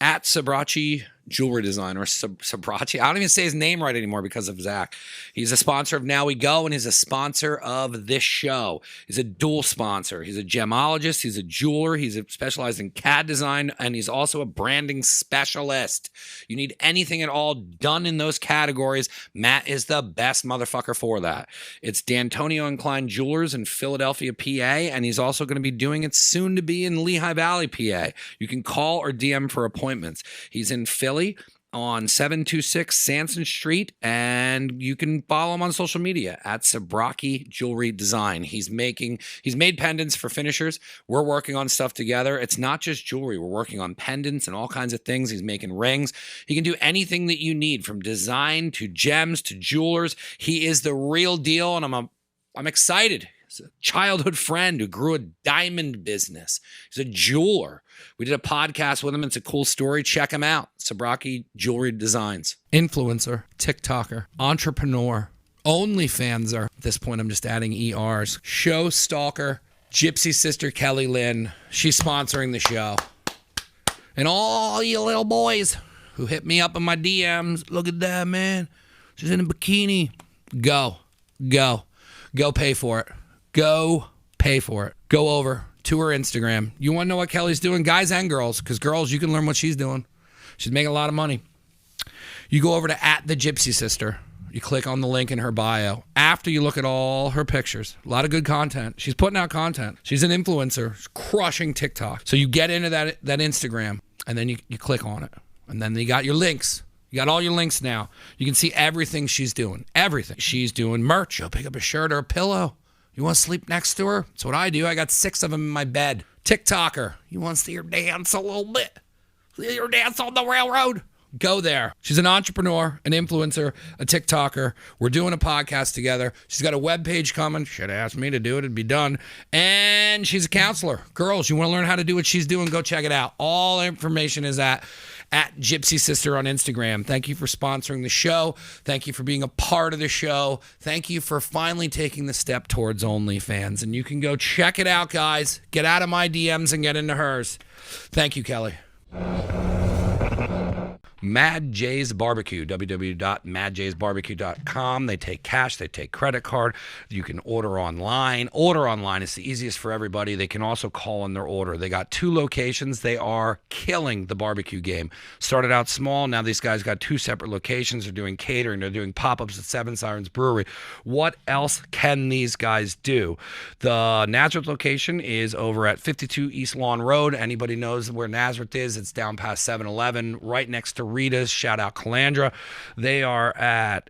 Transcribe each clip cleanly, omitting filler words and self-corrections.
at Sabrachi Jewelry Design, or Sabrachi. I don't even say his name right anymore because of Zach. He's a sponsor of Now We Go, and he's a sponsor of this show. He's a dual sponsor. He's a gemologist. He's a jeweler. He's specialized in CAD design, and he's also a branding specialist. You need anything at all done in those categories, Matt is the best motherfucker for that. It's D'Antonio and Klein Jewelers in Philadelphia, PA, and he's also going to be doing it soon to be in Lehigh Valley, PA. You can call or DM for appointments. He's in Philly on 726 Sanson Street, and you can follow him on social media at Sabraki Jewelry Design. He's made pendants for finishers. We're working on stuff together. It's not just jewelry. We're working on pendants and all kinds of things. He's making rings. He can do anything that you need, from design to gems to jewelers. He is the real deal, and I'm excited. He's a childhood friend who grew a diamond business. He's a jeweler. We did a podcast with him. It's a cool story. Check him out. Sabraki Jewelry Designs. Influencer, TikToker, entrepreneur, OnlyFanser. At this point, I'm just adding ERs. Show stalker, Gypsy Sister Kelly Lynn. She's sponsoring the show. And all you little boys who hit me up in my DMs, look at that, man. She's in a bikini. Go pay for it. Go pay for it. Go over to her Instagram. You want to know what Kelly's doing? Guys and girls, because girls, you can learn what she's doing. She's making a lot of money. You go over to @TheGypsySister. You click on the link in her bio. After you look at all her pictures, a lot of good content. She's putting out content. She's an influencer. She's crushing TikTok. So you get into that Instagram, and then you click on it. And then you got your links. You got all your links now. You can see everything she's doing. Everything. She's doing merch. She'll pick up a shirt or a pillow. You want to sleep next to her? That's what I do. I got 6 of them in my bed. TikToker. You want to see her dance a little bit? See her dance on the railroad? Go there. She's an entrepreneur, an influencer, a TikToker. We're doing a podcast together. She's got a webpage coming. Should have asked me to do it. It'd be done. And she's a counselor. Girls, you want to learn how to do what she's doing? Go check it out. All the information is at Gypsy Sister on Instagram. Thank you for sponsoring the show. Thank you for being a part of the show. Thank you for finally taking the step towards OnlyFans. And you can go check it out, guys. Get out of my DMs and get into hers. Thank you, Kelly. Mad J's Barbecue, www.madjsbarbecue.com. They take cash, they take credit card. You can order online. Order online is the easiest for everybody. They can also call in their order. They got 2 locations. They are killing the barbecue game. Started out small. Now these guys got 2 separate locations. They're doing catering. They're doing pop-ups at Seven Sirens Brewery. What else can these guys do? The Nazareth location is over at 52 East Lawn Road. Anybody knows where Nazareth is? It's down past 7-Eleven, right next to Rita's. Shout out Calandra. They are at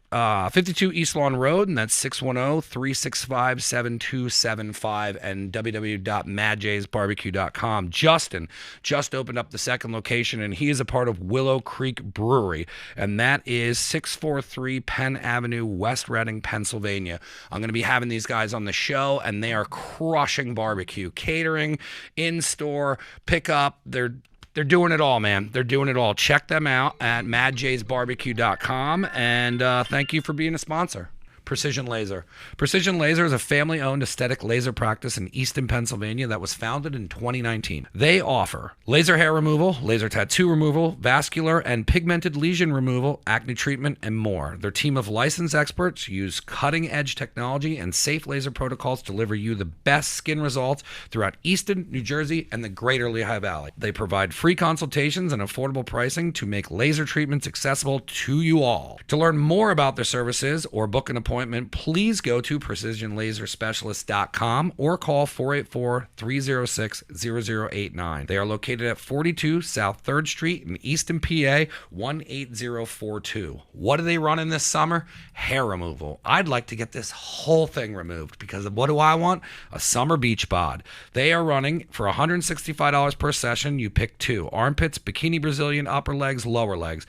52 East Lawn Road, and that's 610-365-7275 and www.madjsbarbecue.com. Justin just opened up the 2nd location, and he is a part of Willow Creek Brewery, and that is 643 Penn Avenue, West Reading, Pennsylvania. I'm going to be having these guys on the show, and they are crushing barbecue, catering, in-store, pickup. They're doing it all, man. They're doing it all. Check them out at madjsbarbecue.com, and thank you for being a sponsor. Precision Laser. Precision Laser is a family-owned aesthetic laser practice in Easton, Pennsylvania that was founded in 2019. They offer laser hair removal, laser tattoo removal, vascular and pigmented lesion removal, acne treatment, and more. Their team of licensed experts use cutting-edge technology and safe laser protocols to deliver you the best skin results throughout Easton, New Jersey, and the greater Lehigh Valley. They provide free consultations and affordable pricing to make laser treatments accessible to you all. To learn more about their services or book an appointment, please go to precisionlaserspecialist.com or call 484-306-0089. They are located at 42 South 3rd Street in Easton, PA, 18042. What are they running this summer? Hair removal. I'd like to get this whole thing removed because what do I want? A summer beach bod. They are running for $165 per session. You pick 2. Armpits, bikini Brazilian, upper legs, lower legs.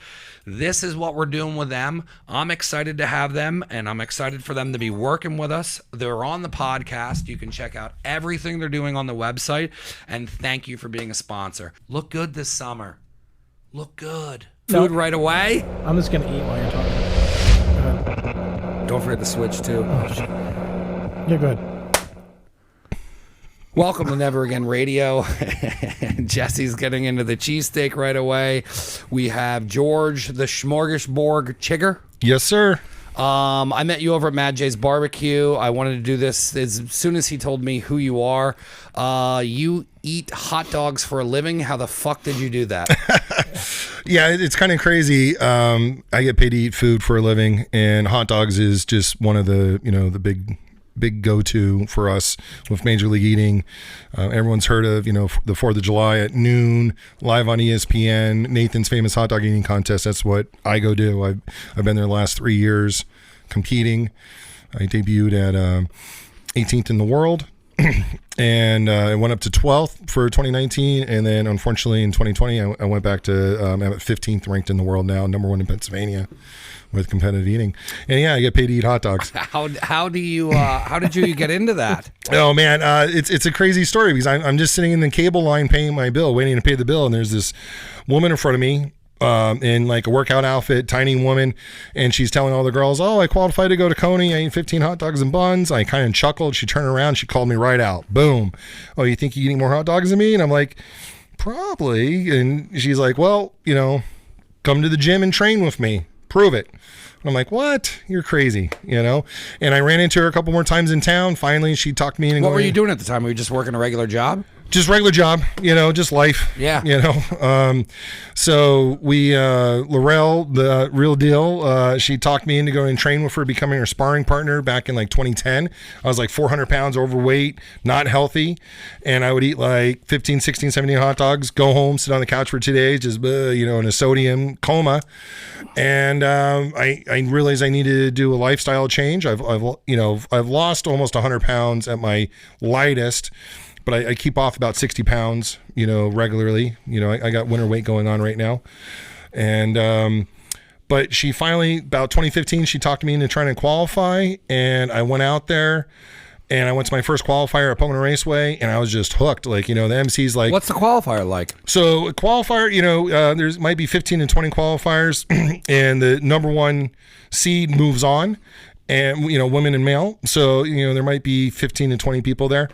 This is what we're doing with them. I'm excited to have them, and I'm excited for them to be working with us. They're on the podcast. You can check out everything they're doing on the website, and thank you for being a sponsor. Look good this summer. Look good. Food right away. I'm just going to eat while you're talking. Go ahead. Don't forget the switch, too. Oh, shit. You're good. Welcome to Never Again Radio. Jesse's getting into the cheesesteak right away. We have George, the Smorgasbord Chiger. Yes, sir. I met you over at Mad J's Barbecue. I wanted to do this as soon as he told me who you are. You eat hot dogs for a living. How the fuck did you do that? Yeah, it's kind of crazy. I get paid to eat food for a living, and hot dogs is just one of the, the big go-to for us with Major League Eating. Everyone's heard of, the 4th of July at noon, live on ESPN, Nathan's famous hot dog eating contest. That's what I go do. I've been there the last 3 years competing. I debuted at 18th in the world. And I went up to 12th for 2019, and then unfortunately in 2020 I went back to I'm at 15th ranked in the world now, number 1 in Pennsylvania with competitive eating. And yeah, I get paid to eat hot dogs. How did you get into that? Oh man, it's a crazy story because I'm just sitting in the cable line paying my bill, waiting to pay the bill, and there's this woman in front of me in like a workout outfit, tiny woman, and she's telling all the girls, "Oh, I qualified to go to Coney. I ate 15 hot dogs and buns." I kind of chuckled. She turned around, she called me right out. Boom. "Oh, you think you eating more hot dogs than me?" And I'm like, "Probably." And she's like, "Well, come to the gym and train with me. Prove it." And I'm like, "What? You're crazy," And I ran into her a couple more times in town. Finally, she talked me into What were you doing at the time? Were you just working a regular job? Just regular job, just life. Yeah. So we, Laurel, the real deal, she talked me into going and train with her, becoming her sparring partner back in like 2010. I was like 400 pounds overweight, not healthy. And I would eat like 15, 16, 17 hot dogs, go home, sit on the couch for 2 days, just, in a sodium coma. And I realized I needed to do a lifestyle change. I've lost almost 100 pounds at my lightest, but I keep off about 60 pounds, regularly. I got winter weight going on right now. And, but she finally, about 2015, she talked me into trying to qualify. And I went out there and I went to my first qualifier at Pomona Raceway, and I was just hooked. Like, the MC's like... What's the qualifier like? So a qualifier, there's might be 15 and 20 qualifiers, and the number 1 seed moves on, and, women and male. So, there might be 15 to 20 people there.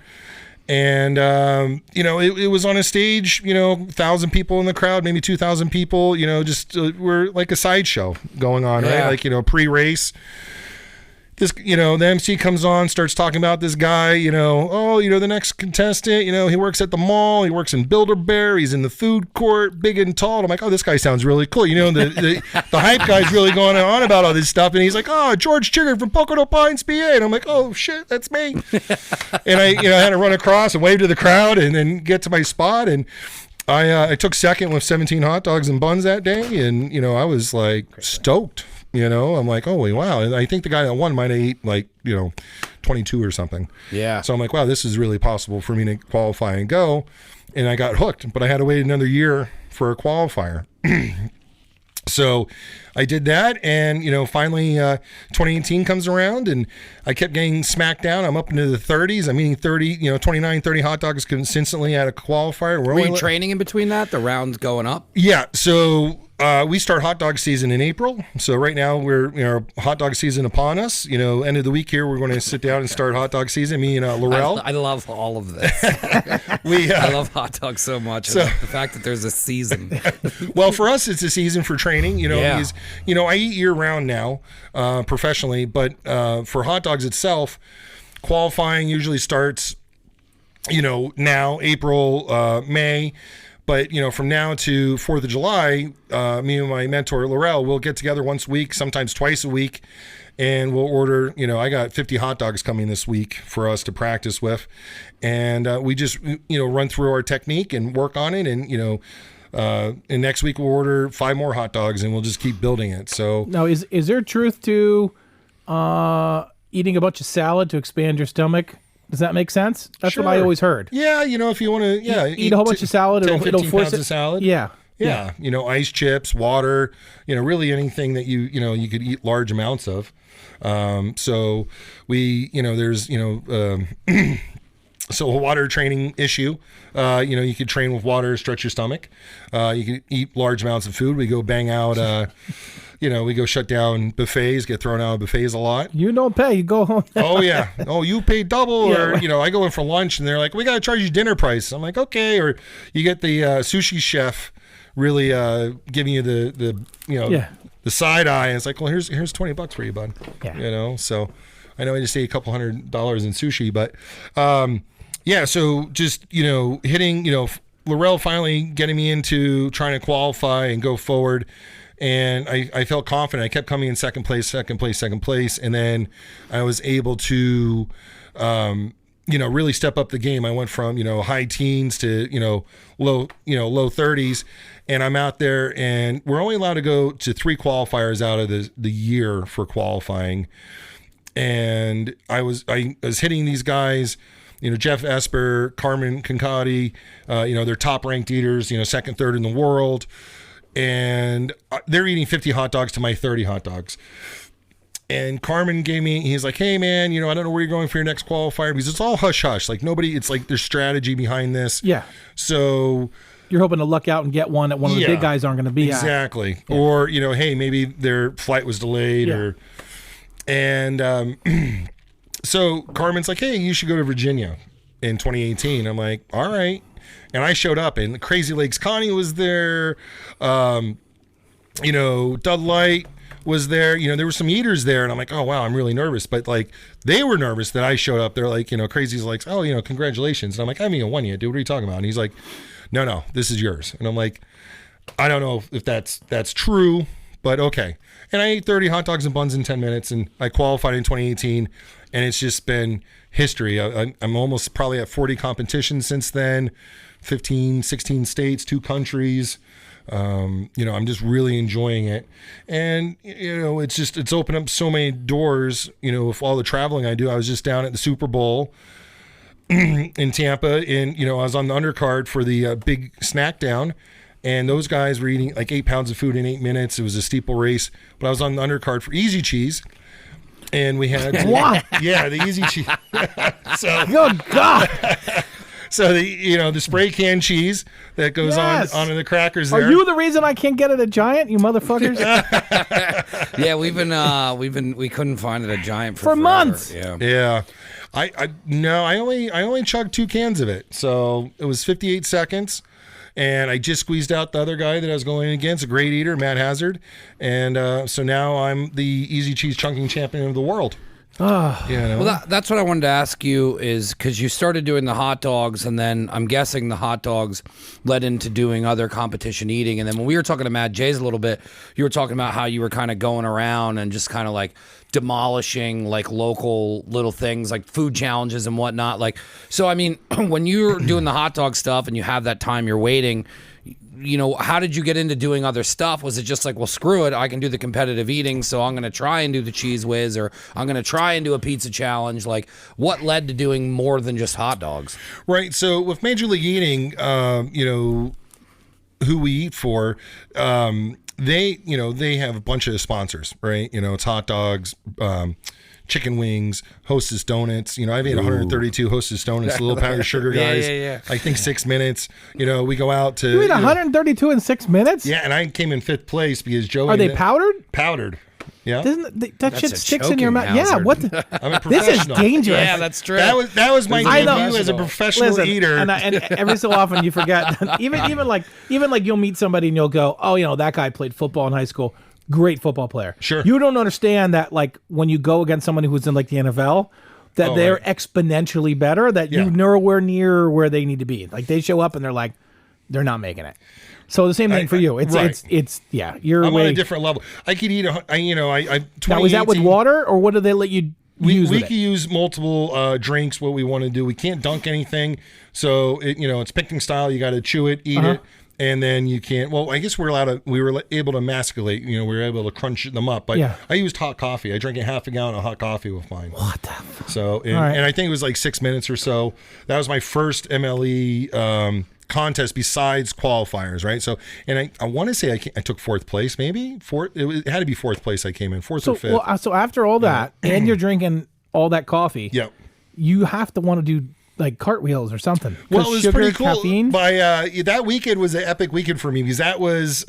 And, it was on a stage, 1,000 people in the crowd, maybe 2,000 people, just we're like a sideshow going on, yeah. Right? Like, pre-race. This, the MC comes on, starts talking about this guy, the next contestant, he works at the mall, he works in Build-A-Bear, he's in the food court, big and tall. And I'm like, oh, this guy sounds really cool. The hype guy's really going on about all this stuff. And he's like, oh, George Chiger from Pocono Pines, PA. And I'm like, oh, shit, that's me. And I had to run across and wave to the crowd and then get to my spot. And I took second with 17 hot dogs and buns that day. And, I was like stoked. I'm like, oh, wow. And I think the guy that won might have eaten like, 22 or something. Yeah. So I'm like, wow, this is really possible for me to qualify and go. And I got hooked, but I had to wait another year for a qualifier. So I did that. And, finally 2018 comes around and I kept getting smacked down. I'm up into the 30s. I'm eating 29, 30 hot dogs consistently at a qualifier. Were you training in between that? The rounds going up? Yeah. So we start hot dog season in April. So right now we're hot dog season upon us. End of the week here, we're going to sit down and start hot dog season. Me and Laurel. I love all of this. I love hot dogs so much. So, the fact that there's a season. Well, for us, it's a season for training. Yeah. I eat year round now professionally, but for hot dogs itself, qualifying usually starts, now April, May. But, from now to 4th of July, me and my mentor, Laurel, we'll get together once a week, sometimes twice a week, and we'll order, I got 50 hot dogs coming this week for us to practice with. And we just, run through our technique and work on it. And, and next week we'll order 5 more hot dogs and we'll just keep building it. So now, is there truth to eating a bunch of salad to expand your stomach? Does that make sense? That's Sure. what I always heard. Yeah, if you want to, eat a whole bunch of salad, 10, it'll 15 force pounds it. of salad. Yeah. Ice chips, water, really anything that you could eat large amounts of. So we, there's, So a water training issue, you could train with water, stretch your stomach. You can eat large amounts of food. We go bang out, we go shut down buffets, get thrown out of buffets a lot. You don't pay, you go home. Oh, yeah. Oh, you pay double. Yeah. Or, I go in for lunch and they're like, we got to charge you dinner price. I'm like, okay. Or you get the sushi chef really giving you the side eye. And it's like, well, here's $20 for you, bud. Yeah. So I know I just ate a couple $100 in sushi, but so just, hitting, Laurel finally getting me into trying to qualify and go forward. And I felt confident. I kept coming in second place. And then I was able to, really step up the game. I went from, high teens to, low 30s. And I'm out there and we're only allowed to go to 3 qualifiers out of the year for qualifying. And I was hitting these guys, Jeff Esper, Carmen Concati, they're top ranked eaters, second, third in the world. And they're eating 50 hot dogs to my 30 hot dogs. And Carmen he's like, hey man, I don't know where you're going for your next qualifier, because it's all hush hush. Like it's like there's strategy behind this. Yeah. So you're hoping to luck out and get one that one of the big guys aren't going to be exactly. at. Or, hey, maybe their flight was delayed so Carmen's like, hey, you should go to Virginia in 2018. I'm like, all right. And I showed up and Crazy Legs Connie was there. Dud Light was there. There were some eaters there. And I'm like, oh, wow, I'm really nervous. But like, they were nervous that I showed up. They're like, Crazy's like, oh, congratulations. And I'm like, I haven't even won yet, dude. What are you talking about? And he's like, no, this is yours. And I'm like, I don't know if that's true, but okay. And I ate 30 hot dogs and buns in 10 minutes, and I qualified in 2018, and it's just been history. I'm almost probably at 40 competitions since then, 15, 16 states, 2 countries. I'm just really enjoying it. And, it's opened up so many doors, with all the traveling I do. I was just down at the Super Bowl in Tampa, and, I was on the undercard for the big snack down. And those guys were eating like 8 pounds of food in 8 minutes. It was a steeple race. But I was on the undercard for Easy Cheese. And we had... What? Yeah, the Easy Cheese. So, good God. So, the spray can cheese that goes onto the crackers there. Are you the reason I can't get it at Giant, you motherfuckers? Yeah, we couldn't find it at Giant for forever. Months. Yeah. I only chugged 2 cans of it. So it was 58 seconds. And I just squeezed out the other guy that I was going against, a great eater, Matt Hazard. And so now I'm the Easy Cheese chunking champion of the world. Well, that's what I wanted to ask you, is because you started doing the hot dogs, and then I'm guessing the hot dogs led into doing other competition eating. And then when we were talking to Matt Jays a little bit, you were talking about how you were kind of going around and just kind of like demolishing like local little things like food challenges and whatnot. Like, so I mean, when you're doing the hot dog stuff and you have that time you're waiting, how did you get into doing other stuff? Was it just like, well, screw it, I can do the competitive eating, so I'm going to try and do the Cheese Whiz, or I'm going to try and do a pizza challenge? Like, what led to doing more than just hot dogs? Right. So with Major League Eating, who we eat for, they have a bunch of sponsors, right? It's hot dogs, chicken wings, Hostess donuts. I've ate 132 Hostess donuts, the little powdered sugar guys. Yeah. I think 6 minutes. We go out to... You ate 132 in 6 minutes? Yeah, and I came in 5th place because Joey... Are they powdered? Powdered. Yeah. That shit sticks in your mouth. hazard. Yeah, what the... I'm a This is professional. dangerous. Yeah, that's true. That was my debut as a professional eater. And every so often you forget. even like you'll meet somebody and you'll go, oh, that guy played football in high school. Great football player. Sure. You don't understand that, like, when you go against somebody who's in like the NFL, that they're exponentially better, that you're nowhere near where they need to be. Like, they show up and they're like, they're not making it. So the same thing for you. You're I'm on a different level. I could eat now, is that with water, or what do they let you use? We can use multiple drinks, what we want to do. We can't dunk anything. So it's picnic style. You got to chew it, eat it. And then you can't. Well, I guess we were able to masculate. We were able to crunch them up. But I used hot coffee. I drank a half a gallon of hot coffee with mine. What the fuck? So, and I think it was like 6 minutes or so. That was my first MLE contest besides qualifiers, right? So, and I want to say I took 4th place, maybe fourth. It had to be 4th place. I came in 4th or 5th. So after all that, and you're drinking all that coffee, yep. You have to want to do like cartwheels or something. Well, it was sugar, pretty cool. Caffeine. That weekend was an epic weekend for me because that was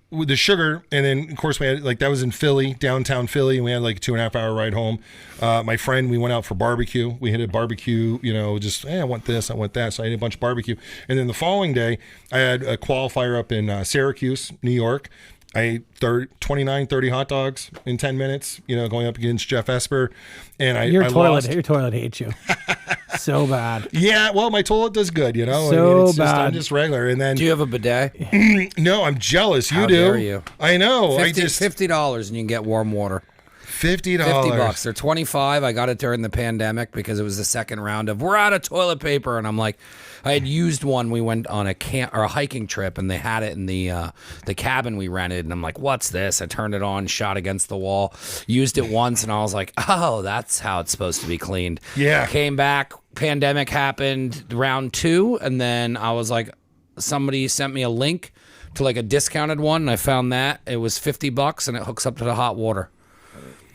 with the sugar, and then of course we had that was in Philly, downtown Philly, and we had like a 2.5 hour ride home. My friend, we went out for barbecue. We hit a barbecue, just I want this, I want that. So I ate a bunch of barbecue, and then the following day I had a qualifier up in Syracuse, New York. I ate 30 hot dogs in 10 minutes, going up against Jeff Esper. And your toilet hates you. So bad. Yeah, well, my toilet does good, So bad. I'm just regular. And then, do you have a bidet? No, I'm jealous. You How do. dare you? I know. $50 and you can get warm water. $50. $50. They're $25. I got it during the pandemic because it was the second round of we're out of toilet paper, and I'm like, I had used one. We went on a hiking trip, and they had it in the cabin we rented, and I'm like, what's this? I turned it on, shot against the wall, used it once, and I was like, oh, that's how it's supposed to be cleaned. Yeah. Came back, pandemic happened, round 2, and then I was like, somebody sent me a link to like a discounted one, and I found that it was $50, and it hooks up to the hot water.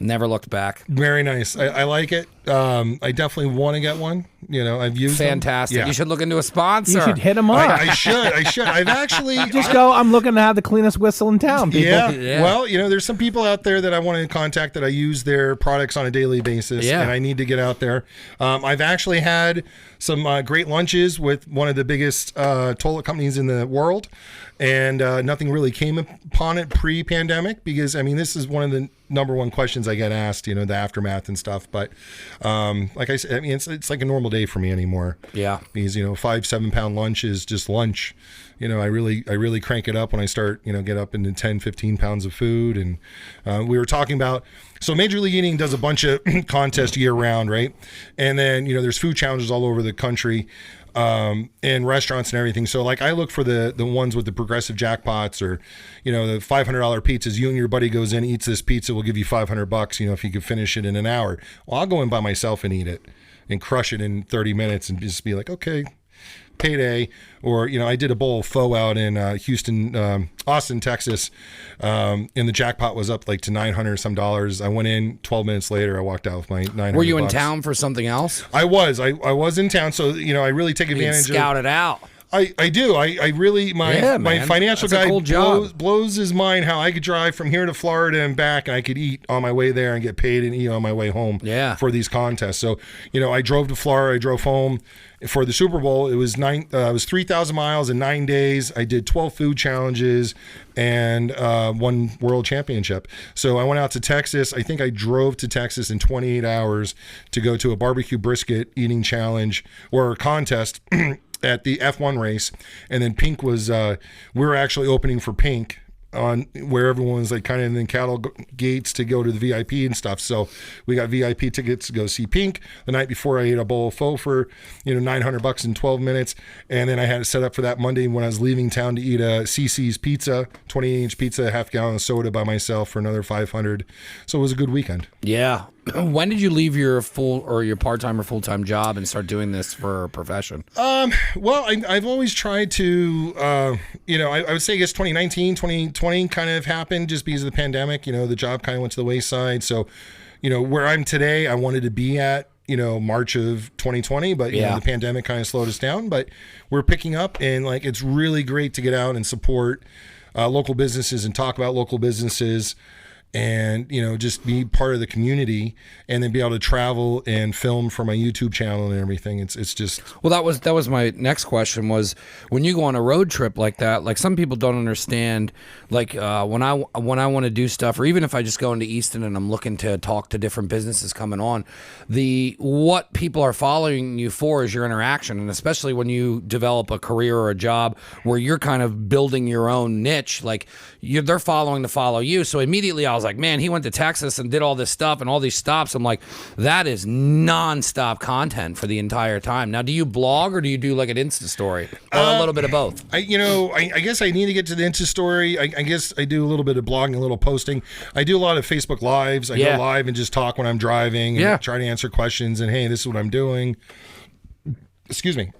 Never looked back. Very nice. I like it. I definitely want to get one. I've used Fantastic. them. Yeah. You should look into a sponsor. You should hit them up. I should. I've actually just go. I'm looking to have the cleanest whistle in town. People. Yeah. Well, there's some people out there that I want to contact that I use their products on a daily basis, and I need to get out there. I've actually had some great lunches with one of the biggest toilet companies in the world, and nothing really came upon it pre-pandemic because this is one of the number one questions I get asked. The aftermath and stuff, but like I said, it's like a normal day for me anymore. Yeah, because 5-7 pound lunch is just lunch. I really crank it up when I start get up into 10-15 pounds of food. And we were talking about, so Major League Eating does a bunch of contests year round, right? And then there's food challenges all over the country, in restaurants and everything. So I look for the ones with the progressive jackpots, or the $500 pizzas. You and your buddy goes in, eats this pizza, we'll give you $500 if you could finish it in an hour. Well, I'll go in by myself and eat it and crush it in 30 minutes and just be like, okay, payday. Or I did a bowl of pho out in Austin, Texas, and the jackpot was up to $900 some dollars. I went in 12 minutes later. I walked out with my $900. Were you in town for something else? I was in town, so I really take advantage. Scout it out. I do. I really, my financial guy blows his mind how I could drive from here to Florida and back, and I could eat on my way there and get paid and eat on my way home for these contests. So, I drove to Florida, I drove home for the Super Bowl. It was 3,000 miles in 9 days. I did 12 food challenges and one world championship. So I went out to Texas. I think I drove to Texas in 28 hours to go to a barbecue brisket eating challenge or contest at the F1 race. And then Pink was, we were actually opening for Pink on where everyone was kind of in cattle gates to go to the VIP and stuff. So we got VIP tickets to go see Pink. The night before, I ate a bowl of pho for $900 in 12 minutes, and then I had it set up for that Monday when I was leaving town to eat a CC's pizza, 28-inch pizza, half gallon of soda by myself for another $500. So it was a good weekend. Yeah. When did you leave your your part-time or full-time job and start doing this for a profession? Well, I've always tried to, I would say, I guess 2019, 2020 kind of happened just because of the pandemic. The job kind of went to the wayside. So, where I'm today, I wanted to be at, March of 2020, but the pandemic kind of slowed us down. But we're picking up, and it's really great to get out and support local businesses and talk about local businesses. And just be part of the community, and then be able to travel and film for my YouTube channel and everything. It's just, well, that was my next question, was when you go on a road trip like that, some people don't understand, when I want to do stuff, or even if I just go into Easton and I'm looking to talk to different businesses coming on, what people are following you for is your interaction. And especially when you develop a career or a job where you're kind of building your own niche, they're following to follow you. So immediately I was like, man, he went to Texas and did all this stuff and all these stops. I'm like, that is nonstop content for the entire time. Now, do you blog or do you do an Insta story, or a little bit of both? I guess I need to get to the Insta story. I guess I do a little bit of blogging, a little posting. I do a lot of Facebook Lives. I go live and just talk when I'm driving and try to answer questions. And hey, this is what I'm doing. Excuse me.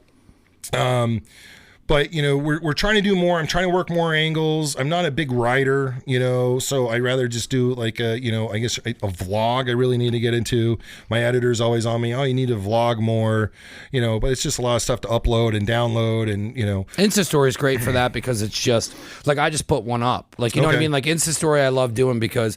But, we're trying to do more. I'm trying to work more angles. I'm not a big writer, so I'd rather just do like I guess a vlog I really need to get into. My editor's always on me. Oh, you need to vlog more, but it's just a lot of stuff to upload and download and, Insta Story is great for that because it's just like I just put one up. Like, you know what I mean? Like Insta Story I love doing because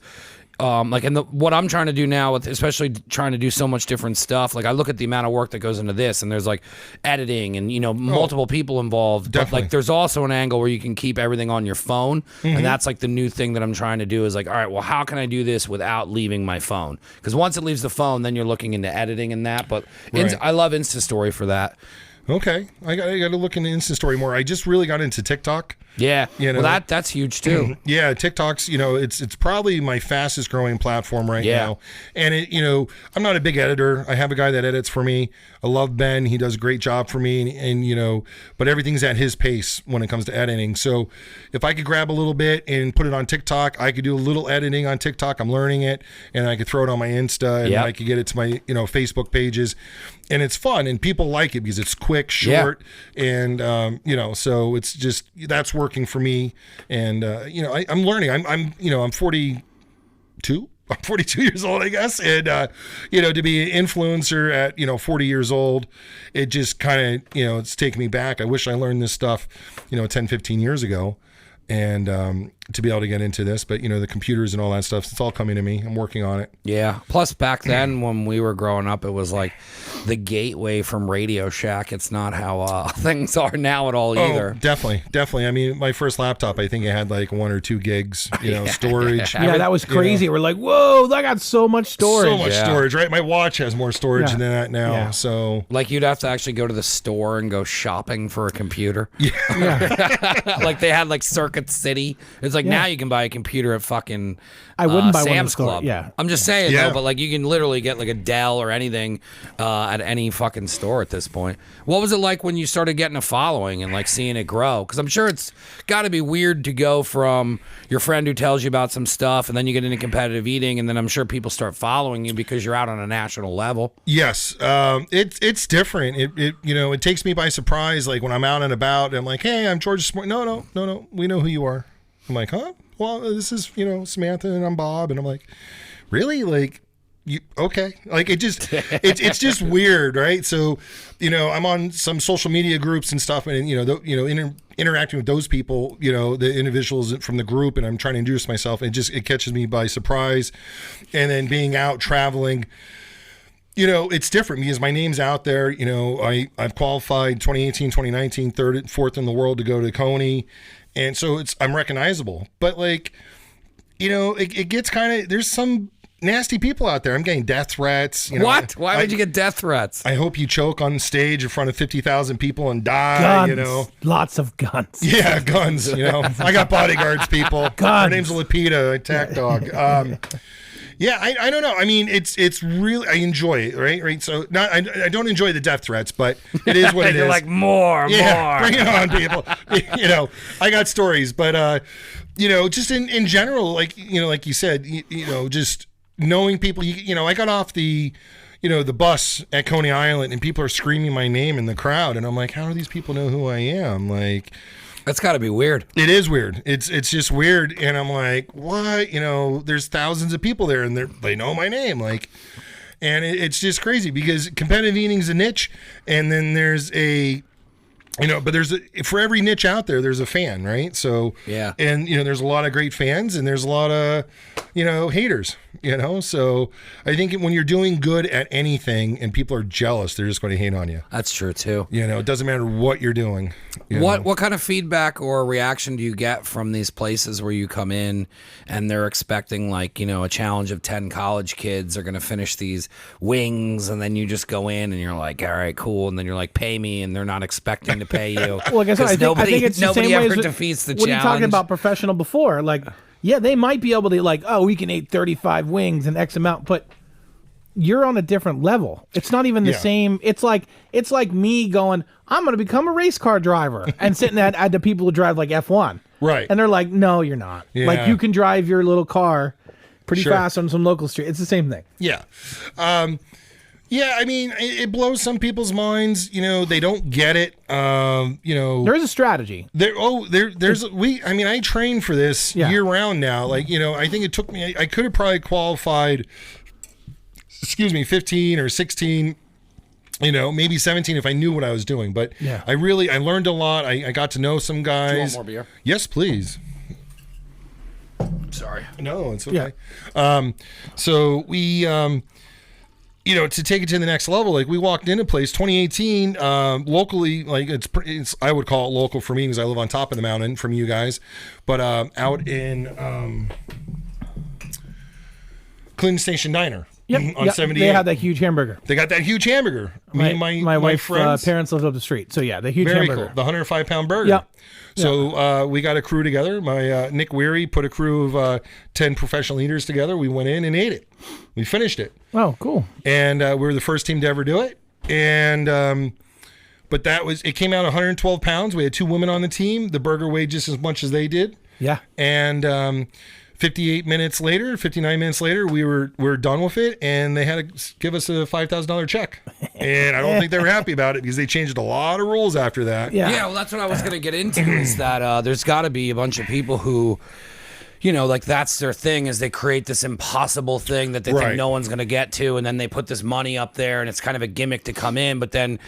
what I'm trying to do now with especially trying to do so much different stuff, like I look at the amount of work that goes into this and there's like editing and multiple people involved. Definitely. But like there's also an angle where you can keep everything on your phone, and that's like the new thing that I'm trying to do is like, all right, well, how can I do this without leaving my phone? Because once it leaves the phone, then you're looking into editing and that. But I love Insta Story for that. Okay, I got to look into Insta Story more. I just really got into TikTok. Yeah, well, that's huge too. Yeah, TikTok's it's probably my fastest growing platform right now. And I'm not a big editor. I have a guy that edits for me. I love Ben. He does a great job for me, and but everything's at his pace when it comes to editing. So if I could grab a little bit and put it on TikTok, I could do a little editing on TikTok. I'm learning it, and I could throw it on my Insta, and I could get it to my Facebook pages. And it's fun, and people like it because it's quick, short, and so it's just that's working for me. And I'm learning. I'm 42. I'm 42 years old, I guess, and to be an influencer at 40 years old, it just kind of it's taking me back. I wish I learned this stuff 10, 15 years ago, and to be able to get into this, but the computers and all that stuff, it's all coming to me. I'm working on it. Yeah. Plus back then when we were growing up, it was like the gateway from Radio Shack. It's not how things are now at all either. Definitely. I mean, my first laptop, I think it had like 1 or 2 gigs, storage. Yeah, that was crazy. We're like, whoa, that got so much storage. So much storage, right? My watch has more storage than that now. Yeah. So like you'd have to actually go to the store and go shopping for a computer. Yeah. Like they had like Circuit City. It's like now you can buy a computer at fucking I wouldn't buy Sam's one Club. Yeah, I'm just saying though, but like you can literally get like a Dell or anything at any fucking store at this point. What was it like when you started getting a following and like seeing it grow? Because I'm sure it's got to be weird to go from your friend who tells you about some stuff and then you get into competitive eating and then I'm sure people start following you because you're out on a national level. Yes, it's different. It takes me by surprise. Like when I'm out and about, and I'm like, hey, I'm George. No, we know who you are. I'm like, huh? Well, this is, Samantha and I'm Bob. And I'm like, really? Like, you okay? Like it just, it's just weird, right? So, I'm on some social media groups and stuff and, interacting with those people, the individuals from the group, and I'm trying to introduce myself. And it catches me by surprise. And then being out traveling, it's different because my name's out there. I've qualified 2018, 2019, third, fourth in the world to go to Coney. And so I'm recognizable, but like, it gets kind of, there's some nasty people out there. I'm getting death threats. What? Why would you get death threats? I hope you choke on stage in front of 50,000 people and die, guns. Lots of guns. Yeah, guns, I got bodyguards, people. Guns. Her name's Lapita, attack dog. Yeah, I don't know. I mean, it's really, I enjoy it, right? So I don't enjoy the death threats, but it is what it is. You're like, more. Bring it on, people. I got stories, but just in general, like you said, just knowing people. I got off the bus at Coney Island, and people are screaming my name in the crowd, and I'm like, how do these people know who I am? Like. That's got to be weird. It is weird. It's just weird, and I'm like, what? There's thousands of people there, and they know my name, like, and it's just crazy because competitive eating is a niche, and then there's but for every niche out there, there's a fan, right? So yeah, and there's a lot of great fans, and there's a lot of haters. So I think when you're doing good at anything and people are jealous, they're just going to hate on you. That's true too. It doesn't matter what you're doing. What kind of feedback or reaction do you get from these places where you come in and they're expecting like, a challenge of 10 college kids are going to finish these wings, and then you just go in and you're like, all right, cool, and then you're like, pay me, and they're not expecting to pay you. Well, I think it's the same way ever defeats the when challenge. you're talking about professional before, like, yeah, they might be able to like, oh, we can eat 35 wings and X amount, but you're on a different level. It's not even the same. It's like me going, I'm going to become a race car driver and sitting at the people who drive like F1. Right. And they're like, no, you're not. Yeah. Like you can drive your little car pretty fast on some local street. It's the same thing. Yeah. Yeah, I mean, it blows some people's minds. They don't get it. There is a strategy. I train for this year round now. Like, I think it took me, I could have probably qualified, 15 or 16, maybe 17 if I knew what I was doing. But I learned a lot. I got to know some guys. Do you want more beer? Yes, please. Sorry. No, it's okay. Yeah. So we, to take it to the next level, like we walked into place 2018, locally, like it's I would call it local for me because I live on top of the mountain from you guys, but out in Clinton Station Diner. Yep. On 78. They had that huge hamburger. They got that huge hamburger. My wife's parents lived up the street. So yeah, the huge hamburger. Cool. The 105-pound burger. Yep. So we got a crew together. My Nick Weary put a crew of 10 professional eaters together. We went in and ate it. We finished it. Oh, cool. And we were the first team to ever do it. And but it came out 112 pounds. We had 2 women on the team. The burger weighed just as much as they did. Yeah. And 59 minutes later, we were done with it, and they had to give us a $5,000 check. And I don't think they were happy about it because they changed a lot of rules after that. Yeah, well, that's what I was going to get into is that there's got to be a bunch of people who, like that's their thing is they create this impossible thing that they think no one's going to get to, and then they put this money up there, and it's kind of a gimmick to come in, but then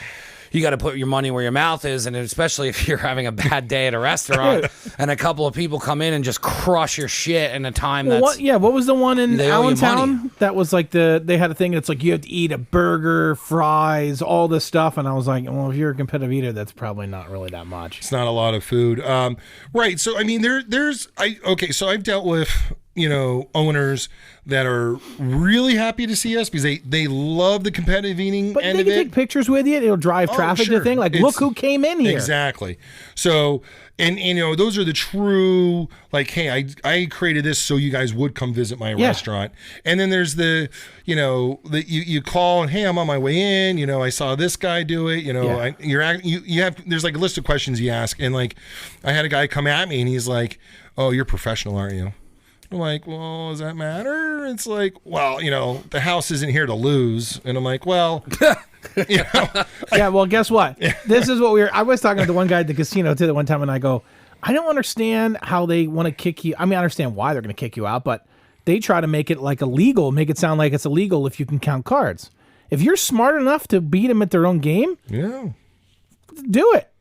you got to put your money where your mouth is, and especially if you're having a bad day at a restaurant and a couple of people come in and just crush your shit in a time what was the one in Allentown that was like they had a thing that's like you have to eat a burger, fries, all this stuff, and I was like, well, if you're a competitive eater, that's probably not really that much. It's not a lot of food. Right. So I mean so I've dealt with owners that are really happy to see us because they love the competitive eating but end they of can it. take pictures with you. It'll drive traffic to the thing. Like, look who came in here. Exactly. So, and those are the true, like, hey, I created this so you guys would come visit my restaurant. And then there's the, you call and, hey, I'm on my way in. I saw this guy do it. There's like a list of questions you ask. And like, I had a guy come at me and he's like, oh, you're professional, aren't you? I'm like, well, does that matter? It's like, well, the house isn't here to lose. And I'm like, well, yeah, well, guess what? This is what I was talking to the one guy at the casino too one time, and I go, I don't understand how they want to kick you. I mean, I understand why they're going to kick you out, but they try to make it like illegal, make it sound like it's illegal if you can count cards. If you're smart enough to beat them at their own game, do it.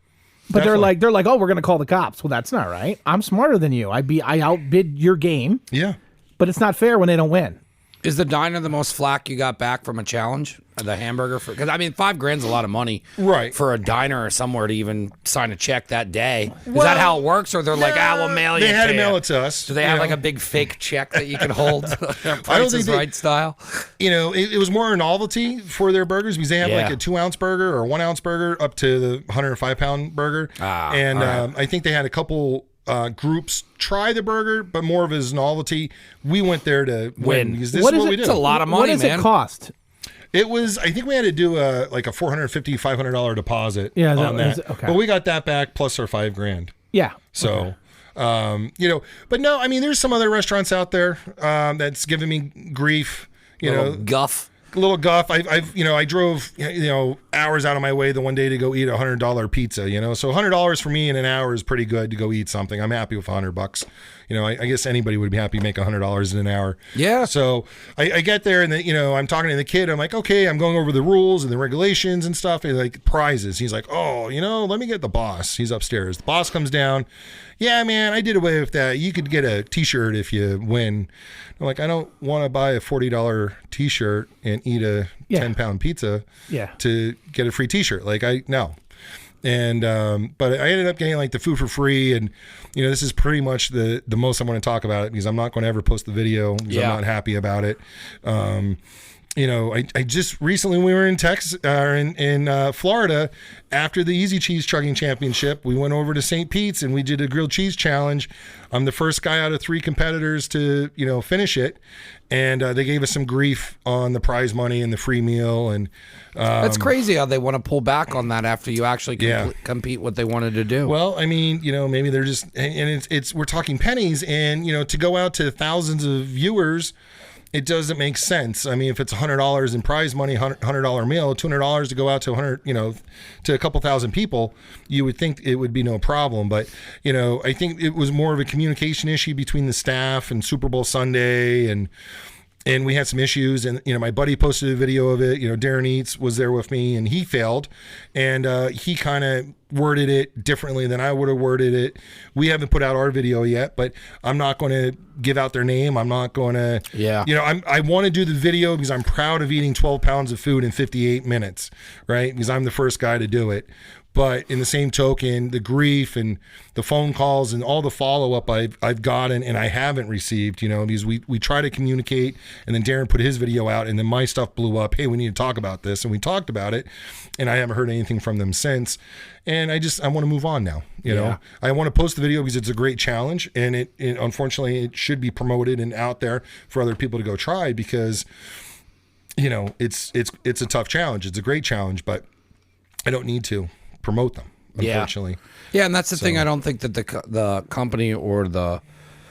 But Definitely. they're like, oh, we're going to call the cops. Well, that's not right. I'm smarter than you. I outbid your game. Yeah. But it's not fair when they don't win. Is the diner the most flack you got back from a challenge? The hamburger? Because, I mean, $5,000's a lot of money for a diner or somewhere to even sign a check that day. Is that how it works? Or they're like, we'll mail you. They had to mail it to us. Do they have like a big fake check that you can hold? I don't think right style. It was more a novelty for their burgers because they have like a 2-ounce burger or a 1-ounce burger up to the 105-pound burger. I think they had a couple groups try the burger, but more of as novelty. We went there to win because this is what we do. It's a lot of money, What does it cost? It was, I think we had to do a $450, $500 deposit on that. Okay. But we got that back plus our $5,000. Yeah. So, but no, I mean, there's some other restaurants out there that's giving me grief. Guff. Little guff. I drove hours out of my way the one day to go eat a $100 pizza. So $100 for me in an hour is pretty good to go eat something. I'm happy with $100. I guess anybody would be happy to make $100 in an hour. Yeah. So I get there and I'm talking to the kid. I'm like, okay, I'm going over the rules and the regulations and stuff. And like prizes. He's like, oh, let me get the boss. He's upstairs. The boss comes down. Yeah, man, I did away with that. You could get a T-shirt if you win. I'm like, I don't want to buy a $40 T-shirt and eat a 10-pound pizza to get a free T-shirt. Like, no. And but I ended up getting like the food for free, and this is pretty much the most I'm going to talk about it because I'm not going to ever post the video because I'm not happy about it. I just recently we were in Texas in Florida after the Easy Cheese Chugging Championship. We went over to St. Pete's and we did a grilled cheese challenge. I'm the first guy out of 3 competitors to finish it, and they gave us some grief on the prize money and the free meal. And that's crazy how they want to pull back on that after you actually compete what they wanted to do. Well, I mean, maybe they're just and it's we're talking pennies, and to go out to thousands of viewers. it doesn't make sense. I mean, if it's $100 in prize money, $100 meal, $200 to go out to 100, to a couple thousand people, you would think it would be no problem. But, I think it was more of a communication issue between the staff and Super Bowl Sunday, and we had some issues, and my buddy posted a video of it. Darren Eats was there with me, and he failed, and he kind of worded it differently than I would have worded it. We haven't put out our video yet, but I'm not going to give out their name. I'm not going to. Yeah. I want to do the video because I'm proud of eating 12 pounds of food in 58 minutes, right? Because I'm the first guy to do it. But in the same token, the grief and the phone calls and all the follow-up I've gotten and I haven't received, because we try to communicate, and then Darren put his video out, and then my stuff blew up. Hey, we need to talk about this. And we talked about it, and I haven't heard anything from them since. And I want to move on now. I want to post the video because it's a great challenge, and it unfortunately it should be promoted and out there for other people to go try, because it's a tough challenge. It's a great challenge, but I don't need to promote them, unfortunately. Yeah, and that's the thing. I don't think that the company or the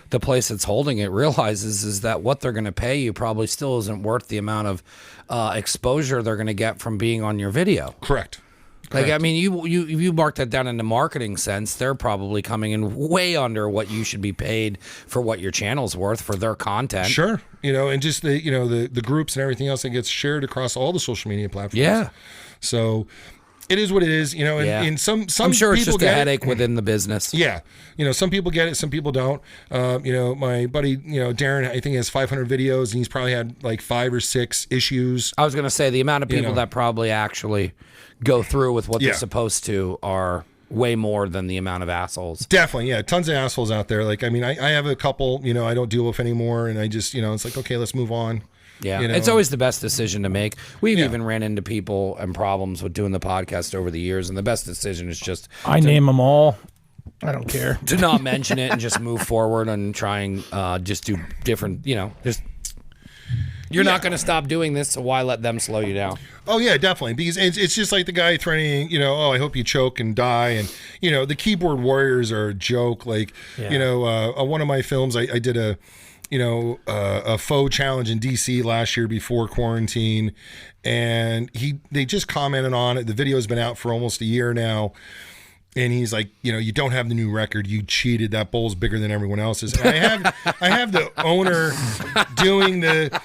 place that's holding it realizes is that what they're going to pay you probably still isn't worth the amount of exposure they're going to get from being on your video. Correct. Like, I mean, you mark that down in the marketing sense, they're probably coming in way under what you should be paid for what your channel's worth for their content. Sure. And just the groups and everything else that gets shared across all the social media platforms. Yeah. So it is what it is, and some I'm sure it's people just a headache within the business. Yeah. Some people get it, some people don't. My buddy, Darren, I think has 500 videos, and he's probably had like 5 or 6 issues. I was going to say the amount of people that probably actually go through with what they're supposed to are way more than the amount of assholes. Definitely, yeah. Tons of assholes out there. Like, I mean, I have a couple, I don't deal with anymore, and I just, it's like, okay, let's move on. Yeah, it's always the best decision to make. We've even ran into people and problems with doing the podcast over the years, and the best decision is just name them all. I don't care. To not mention it and just move forward and try and just do different, you're not going to stop doing this, so why let them slow you down? Oh, yeah, definitely. Because it's just like the guy threatening, I hope you choke and die. And, the keyboard warriors are a joke. Like, one of my films, I did a faux challenge in DC last year before quarantine, and they just commented on it. The video's been out for almost a year now, and he's like, you don't have the new record. You cheated. That bowl's bigger than everyone else's. And I have the owner doing the,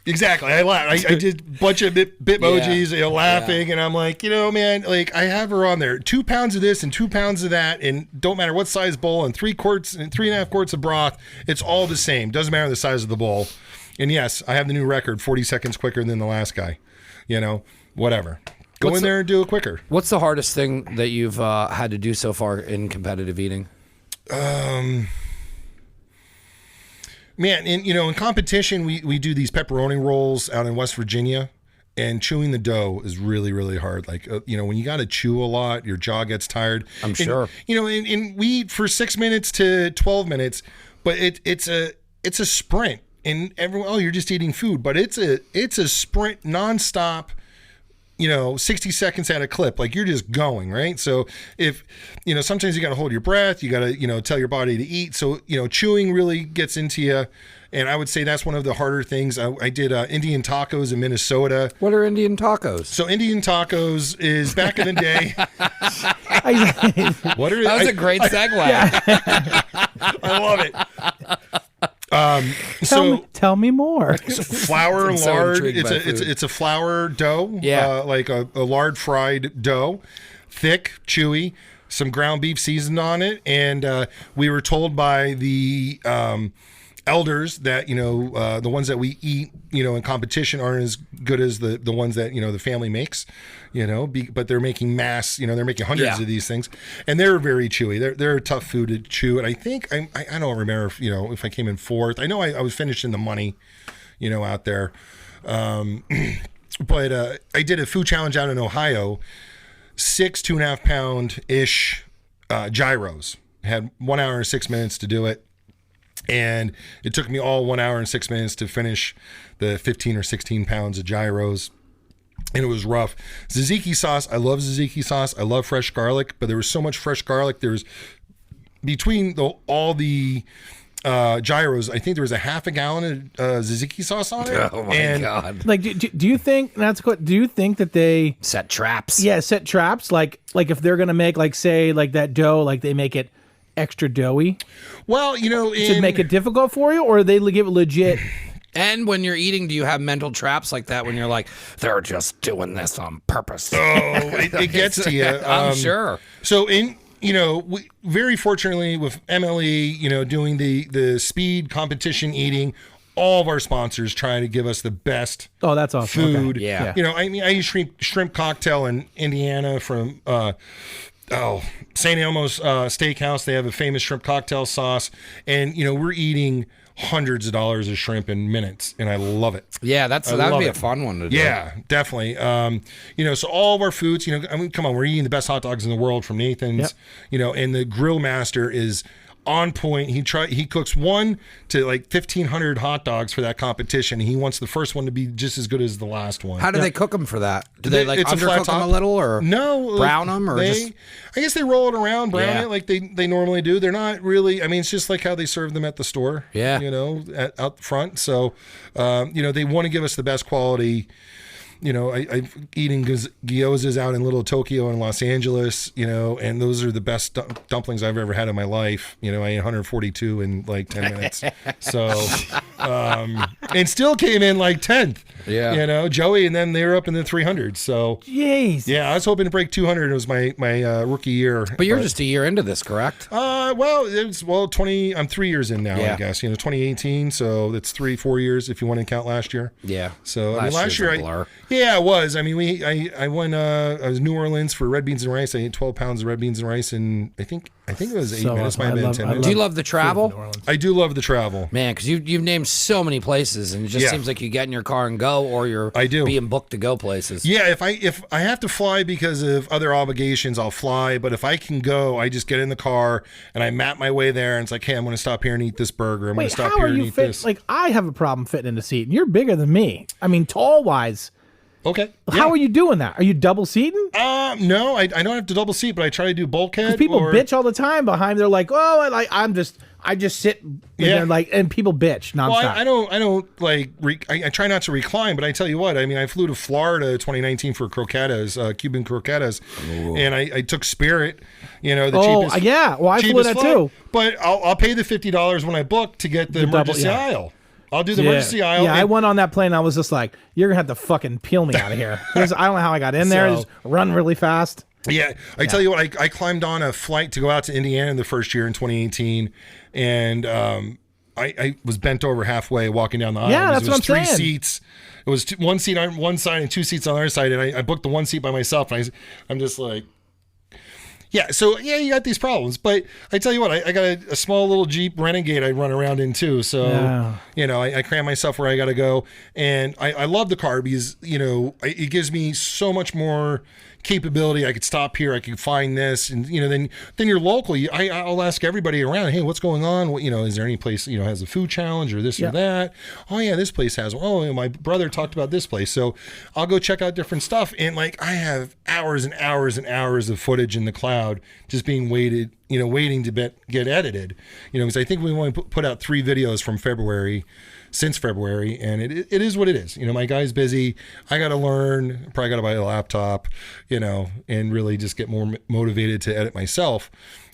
exactly. I laughed. I did a bunch of bitmojis, laughing, and I'm like, man, like I have her on there. 2 pounds of this and 2 pounds of that, and don't matter what size bowl, and 3 quarts and 3.5 quarts of broth. It's all the same. Doesn't matter the size of the bowl. And yes, I have the new record, 40 seconds quicker than the last guy. Whatever. Go in there and do it quicker. What's the hardest thing that you've had to do so far in competitive eating? Man, in competition, we do these pepperoni rolls out in West Virginia, and chewing the dough is really, really hard. Like, when you got to chew a lot, your jaw gets tired. I'm sure. And we eat for 6 minutes to 12 minutes, but it's a sprint. And everyone, you're just eating food, but it's a sprint nonstop. 60 seconds at a clip, like you're just going, right? So if, sometimes you got to hold your breath, you got to, tell your body to eat. So, chewing really gets into you. And I would say that's one of the harder things. I did Indian tacos in Minnesota. What are Indian tacos? So Indian tacos is back in the day. What are that was a great segue. I love it. Tell me more. Flour and lard. It's a flour dough. Yeah. Like a lard fried dough, thick, chewy, some ground beef seasoned on it, and we were told by the elders that the ones that we eat in competition aren't as good as the ones that the family makes, but they're making mass, they're making hundreds of these things, and they're very chewy. They're a tough food to chew. And I think I don't remember if I came in 4th. I know I was finished in the money, out there. But I did a food challenge out in Ohio, 6 2.5 pound ish gyros. Had 1 hour and 6 minutes to do it. And it took me all 1 hour and 6 minutes to finish the 15 or 16 pounds of gyros. And it was rough. Tzatziki sauce. I love tzatziki sauce. I love fresh garlic, but there was so much fresh garlic. There's between all the gyros. I think there was a half a gallon of tzatziki sauce on it. Oh my God! Like, do you think that's good? Do you think that they set traps? Yeah, set traps. Like if they're gonna make like say like that dough, like they make it extra doughy. Well, to make it difficult for you, or they give it legit. And when you're eating, do you have mental traps like that when you're like, they're just doing this on purpose? Oh, it gets to you. I'm sure. So we, very fortunately with MLE, doing the speed competition eating, all of our sponsors try to give us the best that's awesome. food. Okay. Yeah. I use shrimp cocktail in Indiana from St. Elmo's Steakhouse. They have a famous shrimp cocktail sauce. And, we're eating hundreds of dollars of shrimp in minutes, and I love it. Yeah, that'd be a fun one to do. Yeah, definitely. So all of our foods, come on, we're eating the best hot dogs in the world from Nathan's, and the grill master is on point. He cooks 1 to like 1,500 hot dogs for that competition. He wants the first one to be just as good as the last one. How do they cook them for that? Do they like It's a undercook flat them top. a little, or no brown them, or I guess they roll it around, brown it like they normally do. They're not really. I mean, it's just like how they serve them at the store. Yeah, out front. So, they want to give us the best quality. I'm eating gyozas out in Little Tokyo in Los Angeles, and those are the best dumplings I've ever had in my life. I ate 142 in like 10 minutes. So, and still came in like 10th. Yeah. Joey, and then they were up in the 300s. So, jeez. Yeah, I was hoping to break 200. It was my rookie year. But you're just a year into this, correct? It's 20. I'm 3 years in now, I guess. 2018. So it's 3-4 years if you want to count last year. Yeah. So last year, blur. Yeah, it was. I mean, I went. I was in New Orleans for red beans and rice. I ate 12 pounds of red beans and rice, and I think it was 8 minutes. Might have been 10 minutes. Do you love the travel? I do love the travel, man. Because you've named so many places, and it just seems like you get in your car and go, or you're being booked to go places. Yeah, if I have to fly because of other obligations, I'll fly. But if I can go, I just get in the car and I map my way there. And it's like, hey, I'm going to stop here and eat this burger. I'm going to stop here and eat this. Like, I have a problem fitting in the seat, and you're bigger than me. I mean, tall wise. Okay. How are you doing that? Are you double seating? No, I don't have to double seat, but I try to do bulkhead. Because people bitch all the time behind. They're like, oh, I just sit. And people bitch nonstop. Well, I don't like. I try not to recline, but I tell you what. I mean, I flew to Florida 2019 for croquetas, Cuban croquetas, and I took Spirit. The cheapest. Yeah. Well, I flew that too. But I'll pay the $50 when I book to get the emergency aisle. I'll do the emergency aisle. Yeah, I went on that plane. I was just like, you're going to have to fucking peel me out of here. I don't know how I got in there. Just run really fast. Yeah. I tell you what, I climbed on a flight to go out to Indiana the first year in 2018. And I was bent over halfway walking down the aisle. Yeah, that's what I'm saying. 3 seats. It was one seat on one side and 2 seats on the other side. And I booked the one seat by myself. And I'm just like... Yeah, so you got these problems, but I tell you what, I got a small little Jeep Renegade I run around in too. So I cram myself where I got to go, and I love the car because it gives me so much more capability. I could stop here, I could find this, and then you're local. I'll ask everybody around, hey, what's going on? Is there any place has a food challenge or this or that? Oh yeah, this place has one. Oh, my brother talked about this place, so I'll go check out different stuff. And like I have hours and hours and hours of footage in the cloud just being waiting to get edited. Because I think we only put out 3 videos from since February, and it is what it is. My guy's busy. I got to learn. Probably got to buy a laptop, and really just get more motivated to edit myself.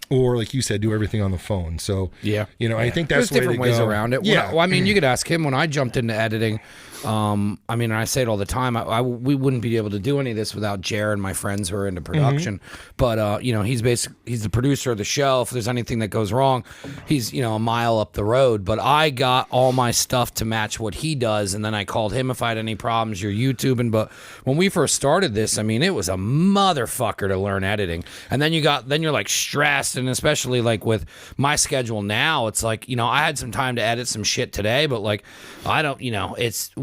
Or like you said, do everything on the phone. So I think that's there's different ways around it. Yeah, well, I mean, you could ask him when I jumped into editing. And I say it all the time. We wouldn't be able to do any of this without Jer and my friends who are into production. But he's the producer of the show. If there's anything that goes wrong, he's a mile up the road. But I got all my stuff to match what he does, and then I called him if I had any problems. You're YouTubing, but when we first started this, I mean, it was a motherfucker to learn editing. And then you're like stressed, and especially like with my schedule now, it's like I had some time to edit some shit today, but like I don't,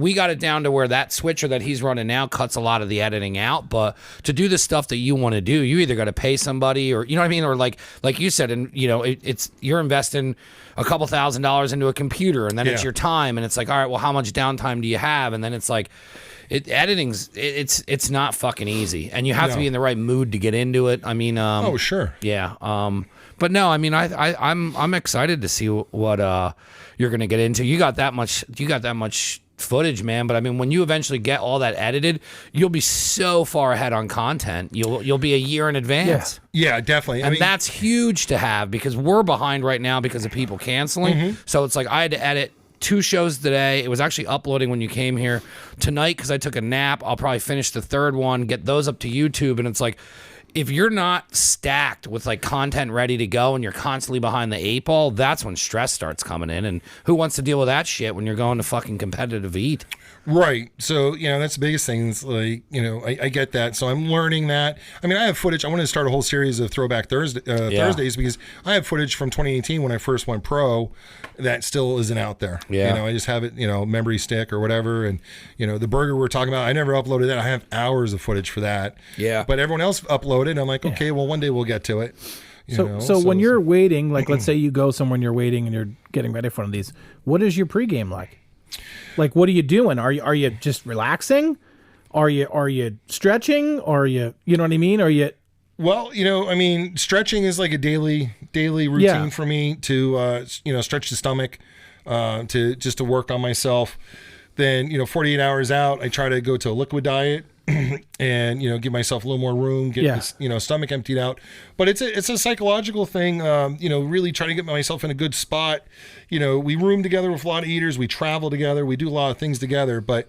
we got it down to where that switcher that he's running now cuts a lot of the editing out. But to do the stuff that you want to do, you either got to pay somebody, or you know what I mean, or like you said, and it's you're investing a couple $1,000s into a computer, and then it's your time, and it's like, all right, well, how much downtime do you have? And then it's like, editing's it's not fucking easy, and you have to be in the right mood to get into it. I mean, oh sure, yeah. But no, I mean, I'm excited to see what you're gonna get into. You got that much footage, man. But I mean, when you eventually get all that edited, you'll be so far ahead on content. You'll be a year in advance. Yeah, definitely. And that's huge to have because we're behind right now because of people canceling. So it's like I had to edit 2 shows today. It was actually uploading when you came here tonight because I took a nap. I'll probably finish the 3rd one, get those up to YouTube, and it's like, if you're not stacked with like content ready to go and you're constantly behind the 8 ball, that's when stress starts coming in. And who wants to deal with that shit when you're going to fucking competitive heat? Right. So, that's the biggest thing. It's like, I get that. So I'm learning that. I mean, I have footage. I wanted to start a whole series of Throwback Thursdays because I have footage from 2018 when I first went pro that still isn't out there. Yeah. I just have it, memory stick or whatever. And, the burger we're talking about, I never uploaded that. I have hours of footage for that. Yeah. But everyone else uploaded. And I'm like, okay, well, one day we'll get to it. So when you're waiting, like let's say you go somewhere and you're waiting and you're getting ready for one of these, what is your pregame like? Like, what are you doing? Are you just relaxing? Are you stretching? Are you know what I mean? Are you? Well, stretching is like a daily routine for me to, stretch the stomach, to work on myself. Then, 48 hours out, I try to go to a liquid diet and, give myself a little more room, get this, stomach emptied out. But it's a psychological thing, really trying to get myself in a good spot. We room together with a lot of eaters. We travel together. We do a lot of things together. But,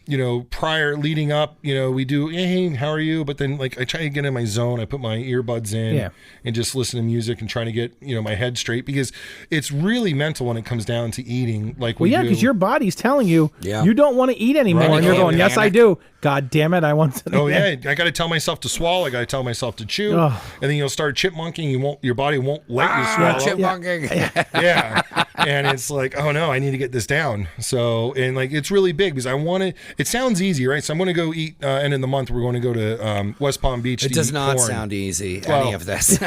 leading up, we do, hey, how are you? But then, like, I try to get in my zone. I put my earbuds in and just listen to music and trying to get, my head straight because it's really mental when it comes down to eating. Like, because your body's telling you you don't want to eat anymore. Right. And you're going, yes, I do. God damn it, I want to. Oh, yeah. I got to tell myself to swallow. I got to tell myself to chew. And then you'll start chipmunking. Your body won't let you swallow. Chipmunking. Yeah. And it's like, oh, no, I need to get this down. So, and like, it's really big because I want to, it sounds easy, right? So I'm going to go eat, end of the month, we're going to go to West Palm Beach. It does not sound easy, any of this.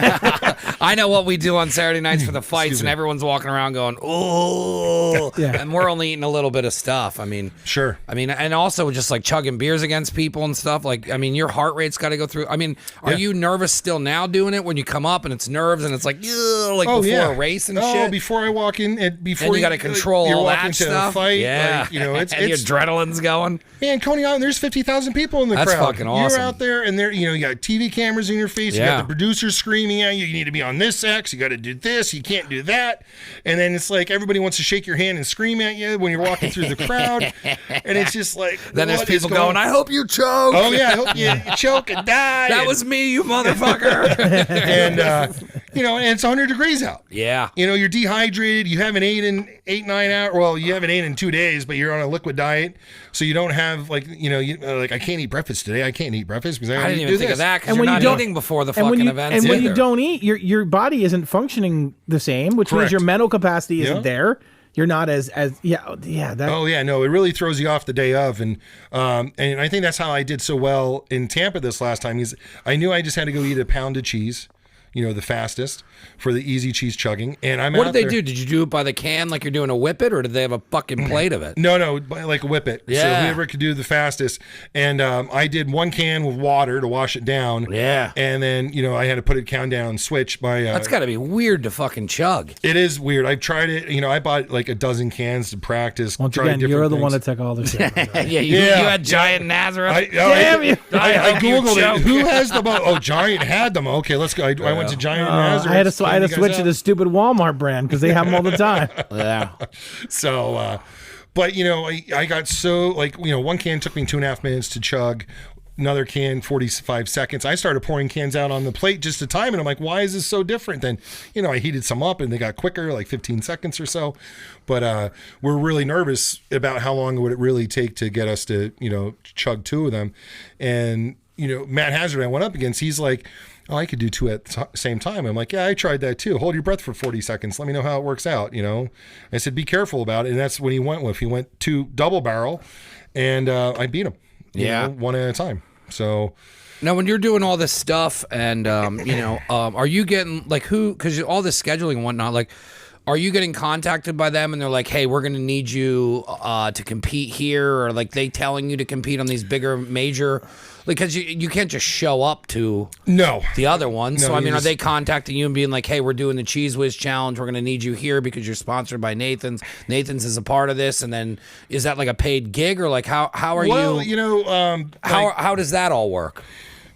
I know what we do on Saturday nights for the fights, and everyone's walking around going, oh, and we're only eating a little bit of stuff. I mean, sure. I mean, and also just like chugging beers against people and stuff. Like, I mean, your heart rate's got to go through. I mean, are you nervous still now doing it when you come up and it's nerves and it's like, before a race and shit? Before I walk in, before you got to control all that stuff. A fight, yeah. Like, it's your adrenaline's going. Man, Coney Island, there's 50,000 people in the crowd. That's fucking awesome. You're out there, and there, you got TV cameras in your face. You got the producers screaming at you. You need to be on this X. You got to do this. You can't do that. And then it's like everybody wants to shake your hand and scream at you when you're walking through the crowd. And it's just like, then there's people going, I hope you choke. Oh yeah, I hope you choke and die. That was me, you motherfucker. And and it's 100 degrees out. Yeah. You're dehydrated. You haven't ate in 9 hours. Well, you haven't ate in 2 days, but you're on a liquid diet, so you don't have like like I can't eat breakfast today. I can't eat breakfast because I didn't even think of that because you're not eating before the fucking event. And when you don't eat, your body isn't functioning the same, which means your mental capacity isn't there. You're not as that. Oh yeah, no, it really throws you off the day of, and I think that's how I did so well in Tampa this last time. Is I knew I just had to go eat a pound of cheese, the fastest for the easy cheese chugging. And what did they do? Did you do it by the can like you're doing a whippet, or did they have a fucking plate of it? No, like a whippet. Yeah. So whoever could do the fastest. And I did 1 can with water to wash it down. Yeah. And then, I had to put it down, switch by. That's got to be weird to fucking chug. It is weird. I've tried it. I bought like a dozen cans to practice. Once again, you're the one that took all the shit. You had Giant Nazareth. Damn you. I Googled it. Who has the most? Oh, Giant had them. Okay, let's go. I went to Giant Nazareth. I had to switch to the stupid Walmart brand because they have them all the time. Yeah. So, but I got so 1 can took me 2.5 minutes to chug. Another can, 45 seconds. I started pouring cans out on the plate just to time it. I'm like, why is this so different? Then, I heated some up and they got quicker, like 15 seconds or so. But we're really nervous about how long would it really take to get us to, chug 2 of them. And, Matt Hazard I went up against, he's like, oh, I could do 2 at the same time. I'm like, yeah, I tried that too. Hold your breath for 40 seconds. Let me know how it works out, I said, be careful about it. And that's what he went with. He went 2 double barrel, and I beat him, one at a time. So now when you're doing all this stuff and, are you getting like because all this scheduling and whatnot, like, Are you getting contacted by them and they're like, hey, we're going to need you to compete here? Or like they telling you to compete on these bigger major? Because you can't just show up to the other ones. No, so, I mean, are they contacting you and being like, hey, we're doing the Cheese Whiz Challenge. We're going to need you here because you're sponsored by Nathan's. Nathan's is a part of this. And then is that like a paid gig or like how are you? Well, you know. How does that all work?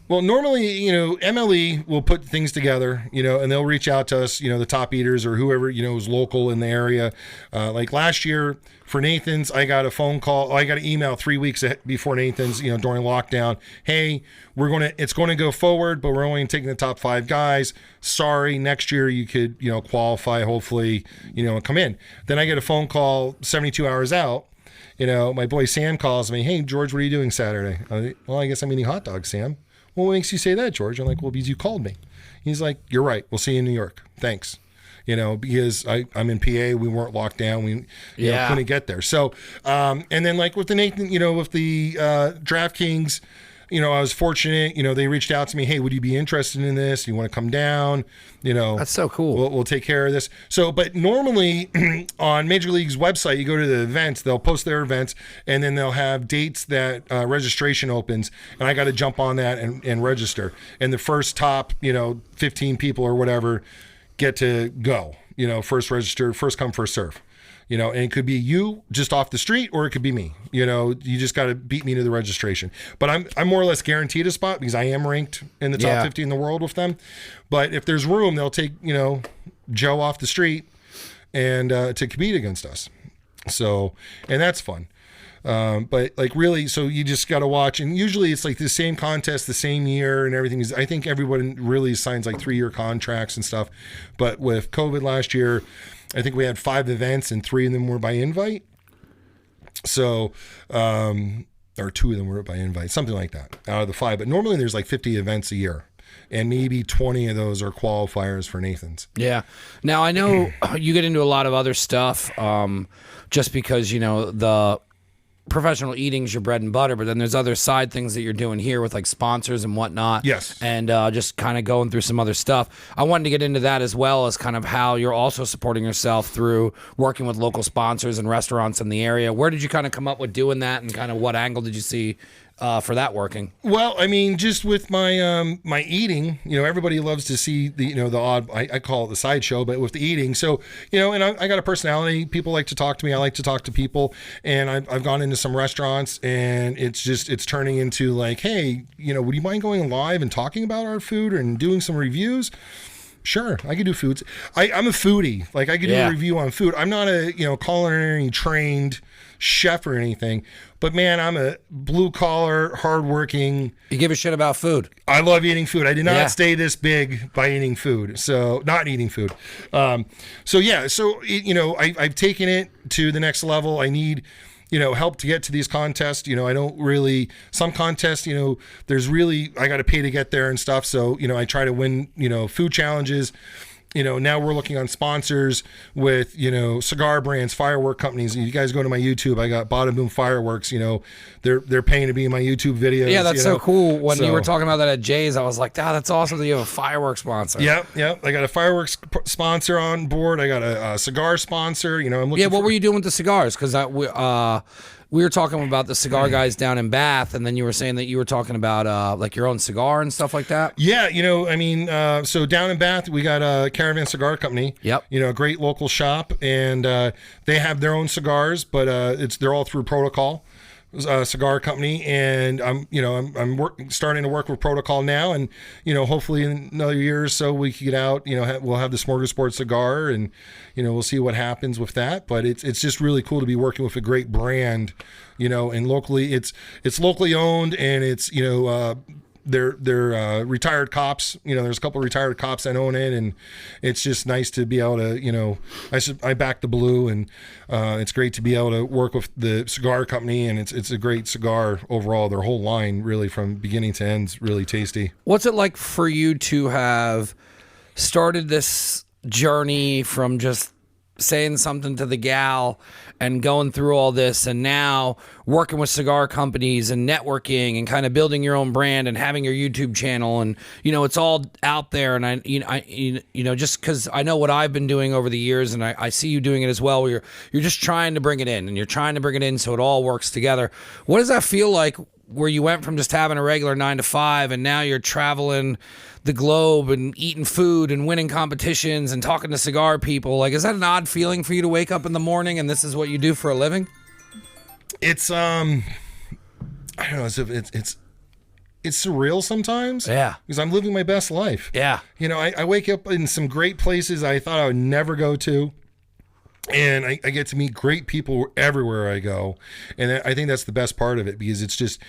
Well, normally, you know, MLE will put things together, you know, and they'll reach out to us, you know, the top eaters or whoever, you know, is local in the area. Like last year for Nathan's, I got a phone call. I got an email 3 weeks before Nathan's, you know, during lockdown. Hey, it's going to go forward, but we're only taking the top 5 guys. Sorry, next year you could, you know, qualify, hopefully, you know, and come in. Then I get a phone call 72 hours out. You know, my boy Sam calls me. Hey, George, what are you doing Saturday? Well, I guess I'm eating hot dogs, Sam. Well, what makes you say that, George? I'm like, well, because you called me. He's like, you're right. We'll see you in New York. Thanks. You know, because I'm in PA. We weren't locked down. We couldn't get there. So, and then like with the Nathan, you know, with the DraftKings, you know, I was fortunate, you know, they reached out to me. Hey, would you be interested in this? You want to come down? You know, that's so cool. We'll take care of this. So, but normally on Major League's website, you go to the events, they'll post their events, and then they'll have dates that registration opens, and I got to jump on that and register. And the first top, you know, 15 people or whatever get to go, you know, first register, first come, first serve. You know, and it could be you just off the street, or it could be me. You know, you just got to beat me to the registration. But I'm more or less guaranteed a spot because I am ranked in the top 50 in the world with them. But if there's room, they'll take, you know, Joe off the street and to compete against us. So, and that's fun. But like really, so you just got to watch, and usually it's like the same contest, the same year and everything. I think everyone really signs like 3-year contracts and stuff. But with COVID last year, I think we had 5 events and 3 of them were by invite. So, or 2 of them were by invite, something like that out of the 5. But normally there's like 50 events a year. And maybe 20 of those are qualifiers for Nathan's. Yeah. Now, I know you get into a lot of other stuff just because, you know, the professional eating's your bread and butter, but then there's other side things that you're doing here with like sponsors and whatnot. Yes. And just kind of going through some other stuff. I wanted to get into that as well as kind of how you're also supporting yourself through working with local sponsors and restaurants in the area. Where did you kind of come up with doing that, and kind of what angle did you see for that working? Well, I mean, just with my my eating, you know, everybody loves to see the, you know, the odd, I call it the sideshow, but with the eating. So, you know, and I got a personality. People like to talk to me. I like to talk to people. And I've gone into some restaurants, and it's turning into like, hey, you know, would you mind going live and talking about our food and doing some reviews? Sure, I could do foods. I'm a foodie. Like I could do a review on food. I'm not a, you know, culinary trained chef or anything, but man, I'm a blue collar, hardworking. You give a shit about food. I love eating food. I did not stay this big by eating food. So not eating food. So you know, I've taken it to the next level. I need, you know, help to get to these contests. You know, I don't really, some contests, you know, there's really, I got to pay to get there and stuff. So, you know, I try to win, you know, food challenges. You know, now we're looking on sponsors with, you know, cigar brands, firework companies. You guys go to my YouTube. I got Bada Boom Fireworks. You know, they're paying to be in my YouTube videos. Yeah, that's you so know? cool. When you were talking about that at Jay's, I was like, that's awesome that you have a fireworks sponsor. Yeah. I got a fireworks sponsor on board. I got a cigar sponsor. You know, I'm looking. Yeah, what were you doing with the cigars? Because we were talking about the cigar guys down in Bath, and then you were saying that you were talking about like your own cigar and stuff like that. Yeah, you know, I mean, so down in Bath, we got a Caravan Cigar Company. Yep. You know, a great local shop, and they have their own cigars, but they're all through Protocol Cigar Company, and I'm starting to work with Protocol now, and you know, hopefully in another year or so we can get out. You know, we'll have the Smorgasbord cigar, and you know, we'll see what happens with that. But it's just really cool to be working with a great brand, you know, and locally it's locally owned, and it's, you know, they're retired cops. You know, there's a couple of retired cops that own it, and it's just nice to be able to, you know, I back the blue, and it's great to be able to work with the cigar company, and it's a great cigar overall. Their whole line, really, from beginning to end, is really tasty. What's it like for you to have started this journey from just saying something to the gal and going through all this, and now working with cigar companies and networking and kind of building your own brand and having your YouTube channel, and it's all out there. And I just because I know what I've been doing over the years, and I see you doing it as well, where you're just trying to bring it in, and you're trying to bring it in so it all works together. What does that feel like, where you went from just having a regular 9 to 5 and now you're traveling the globe and eating food and winning competitions and talking to cigar people? Like, is that an odd feeling for you to wake up in the morning and this is what you do for a living? It's I don't know, it's surreal sometimes. Yeah. Because I'm living my best life. Yeah. I wake up in some great places I thought I would never go to. And I get to meet great people everywhere I go. And I think that's the best part of it, because it's just,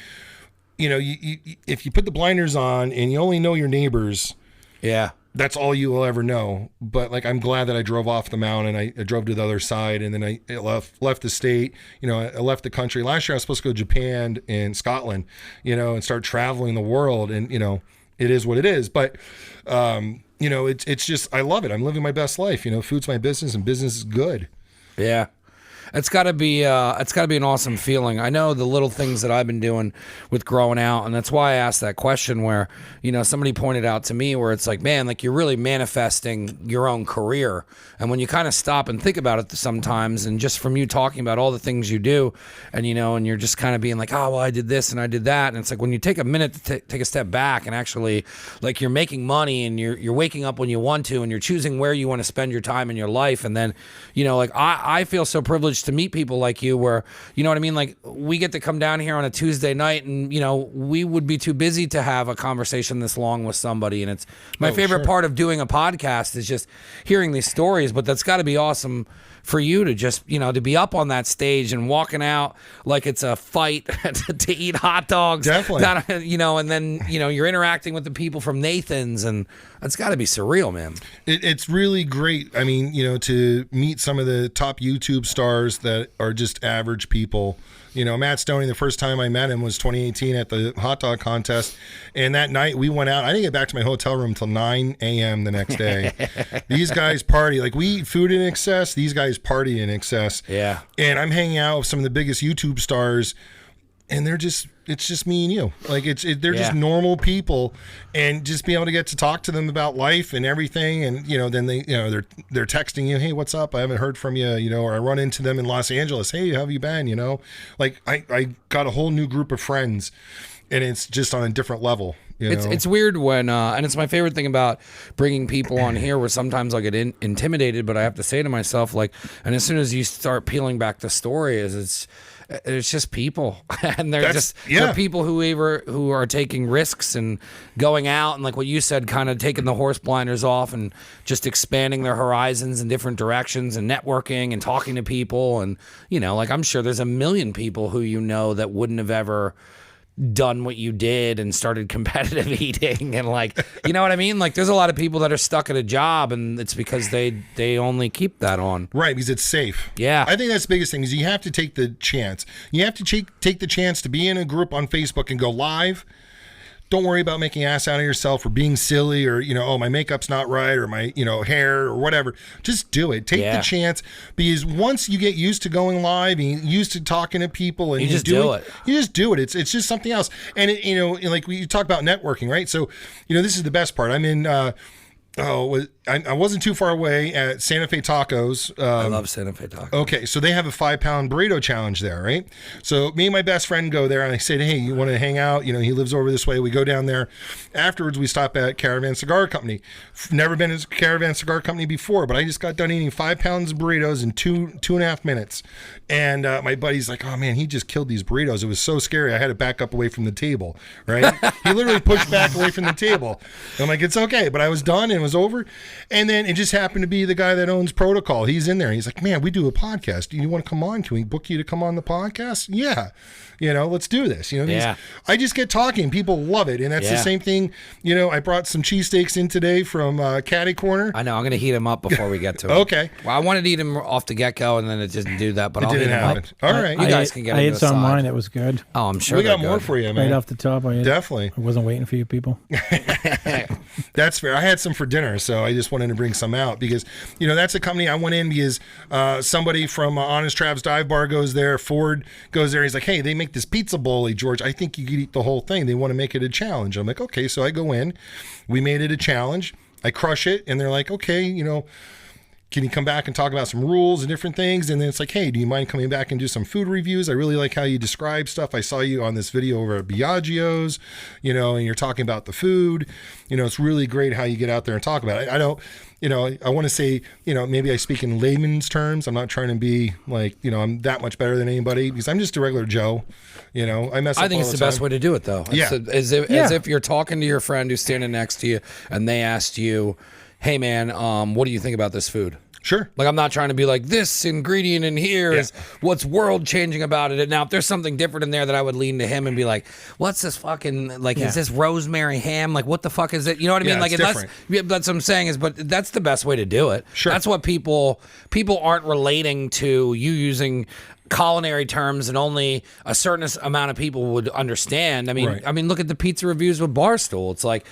if you put the blinders on and you only know your neighbors, yeah, that's all you will ever know. But like, I'm glad that I drove off the mountain. I drove to the other side, and then I left the state. I left the country. Last year I was supposed to go to Japan and Scotland, and start traveling the world. And it is what it is. But it's just, I love it. I'm living my best life. Food's my business, and business is good. Yeah. It's got to be an awesome feeling. I know the little things that I've been doing with growing out, and that's why I asked that question, where somebody pointed out to me where it's like, man, like, you're really manifesting your own career. And when you kind of stop and think about it sometimes, and just from you talking about all the things you do, and and you're just kind of being like, oh, well, I did this and I did that, and it's like, when you take a minute to take a step back and actually, like, you're making money, and you're waking up when you want to, and you're choosing where you want to spend your time in your life. And then like, I feel so privileged to meet people like you, where what I mean, like, we get to come down here on a Tuesday night, and we would be too busy to have a conversation this long with somebody. And it's my favorite part of doing a podcast is just hearing these stories. But that's got to be awesome for you to just to be up on that stage and walking out like it's a fight to eat hot dogs. Definitely. And then you're interacting with the people from Nathan's, and it's got to be surreal, man. It's really great. I mean, to meet some of the top YouTube stars that are just average people. Matt Stoney, the first time I met him was 2018 at the hot dog contest. And that night we went out. I didn't get back to my hotel room until 9 a.m. the next day. These guys party. Like, we eat food in excess. These guys party in excess. Yeah. And I'm hanging out with some of the biggest YouTube stars, and it's just me and you. Like, they're just normal people, and just being able to get to talk to them about life and everything. And, then they're texting you, hey, what's up? I haven't heard from you, or I run into them in Los Angeles. Hey, how have you been? Like, I got a whole new group of friends, and it's just on a different level. It's weird when, and it's my favorite thing about bringing people on here, where sometimes I get intimidated, but I have to say to myself, like, and as soon as you start peeling back the story, it's just people, and they're people who are taking risks and going out, and like what you said, kind of taking the horse blinders off and just expanding their horizons in different directions, and networking and talking to people. And like, I'm sure there's a million people who that wouldn't have ever done what you did and started competitive eating, and like, what I mean? Like, there's a lot of people that are stuck at a job, and it's because they only keep that on. Right, because it's safe. Yeah. I think that's the biggest thing, is you have to take the chance. You have to take the chance to be in a group on Facebook and go live. Don't worry about making ass out of yourself or being silly, or, oh, my makeup's not right, or my, hair or whatever. Just do it. Take the chance, because once you get used to going live and used to talking to people, and you just do it. You just do it. It's just something else. And like you talk about networking, right? So, this is the best part. I'm in, I wasn't too far away at Santa Fe Tacos. I love Santa Fe Tacos. Okay, so they have a 5-pound burrito challenge there, right? So me and my best friend go there, and I said, hey, you want to hang out? He lives over this way. We go down there. Afterwards, we stop at Caravan Cigar Company. Never been to Caravan Cigar Company before, but I just got done eating 5 pounds of burritos in two and a half minutes. And my buddy's like, oh, man, he just killed these burritos. It was so scary. I had to back up away from the table, right? He literally pushed back away from the table. And I'm like, it's okay. But I was done, and it was over. And then it just happened to be the guy that owns Protocol. He's in there. He's like, man, we do a podcast. Do you want to come on? Can we book you to come on the podcast? Yeah. Let's do this. I just get talking. People love it. And that's the same thing. I brought some cheesesteaks in today from Caddy Corner. I know. I'm going to heat them up before we get to it. Okay. Well, I wanted to eat them off the get-go, and then it didn't do that, but I'll heat them up. All right. You guys can get I into ate some side. mine. It was good. Oh, I'm sure we got good. more for you, man. Right off the top. Definitely. I wasn't waiting for you people. That's fair. I had some for dinner, so I just wanted to bring some out because, that's a company I went in because somebody from Honest Trav's Dive Bar goes there. Ford goes there. He's like, hey, they make this pizza bowl, George. I think you could eat the whole thing. They want to make it a challenge. I'm like, okay. So I go in. We made it a challenge. I crush it. And they're like, okay, can you come back and talk about some rules and different things? And then it's like, hey, do you mind coming back and do some food reviews? I really like how you describe stuff. I saw you on this video over at Biagio's, and you're talking about the food. It's really great how you get out there and talk about it. I don't, I want to say, maybe I speak in layman's terms. I'm not trying to be like, I'm that much better than anybody because I'm just a regular Joe. I mess up. I think it's the best way to do it, though. Yeah. As if you're talking to your friend who's standing next to you and they asked you, hey, man, what do you think about this food? Sure. Like, I'm not trying to be like, this ingredient in here is what's world changing about it. And now, if there's something different in there that I would lean to him and be like, what's this fucking, like, is this rosemary ham? Like, what the fuck is it? You know what I mean? Like, that's what I'm saying is, but that's the best way to do it. Sure. That's what people aren't relating to you using culinary terms and only a certain amount of people would understand. I mean, look at the pizza reviews with Barstool. It's like,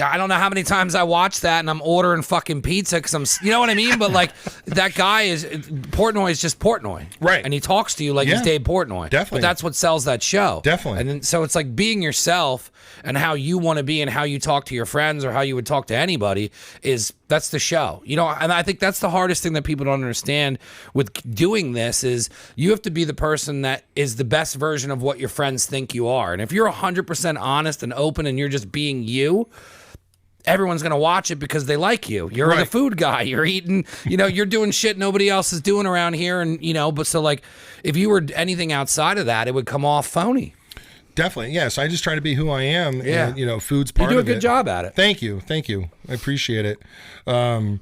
I don't know how many times I watch that and I'm ordering fucking pizza because I'm, you know what I mean? But like that guy Portnoy is just Portnoy. Right. And he talks to you like he's Dave Portnoy. Definitely. But that's what sells that show. Definitely. And then, so it's like being yourself and how you want to be and how you talk to your friends or how you would talk to anybody that's the show. And I think that's the hardest thing that people don't understand with doing this is you have to be the person that is the best version of what your friends think you are. And if you're 100% honest and open and you're just being you, everyone's going to watch it because they like you. You're the food guy. You're eating, you're doing shit nobody else is doing around here. And, but so like, if you were anything outside of that, it would come off phony. Definitely. Yes. I just try to be who I am. Yeah. And, food's part of it. You do a good job at it. Thank you. I appreciate it. So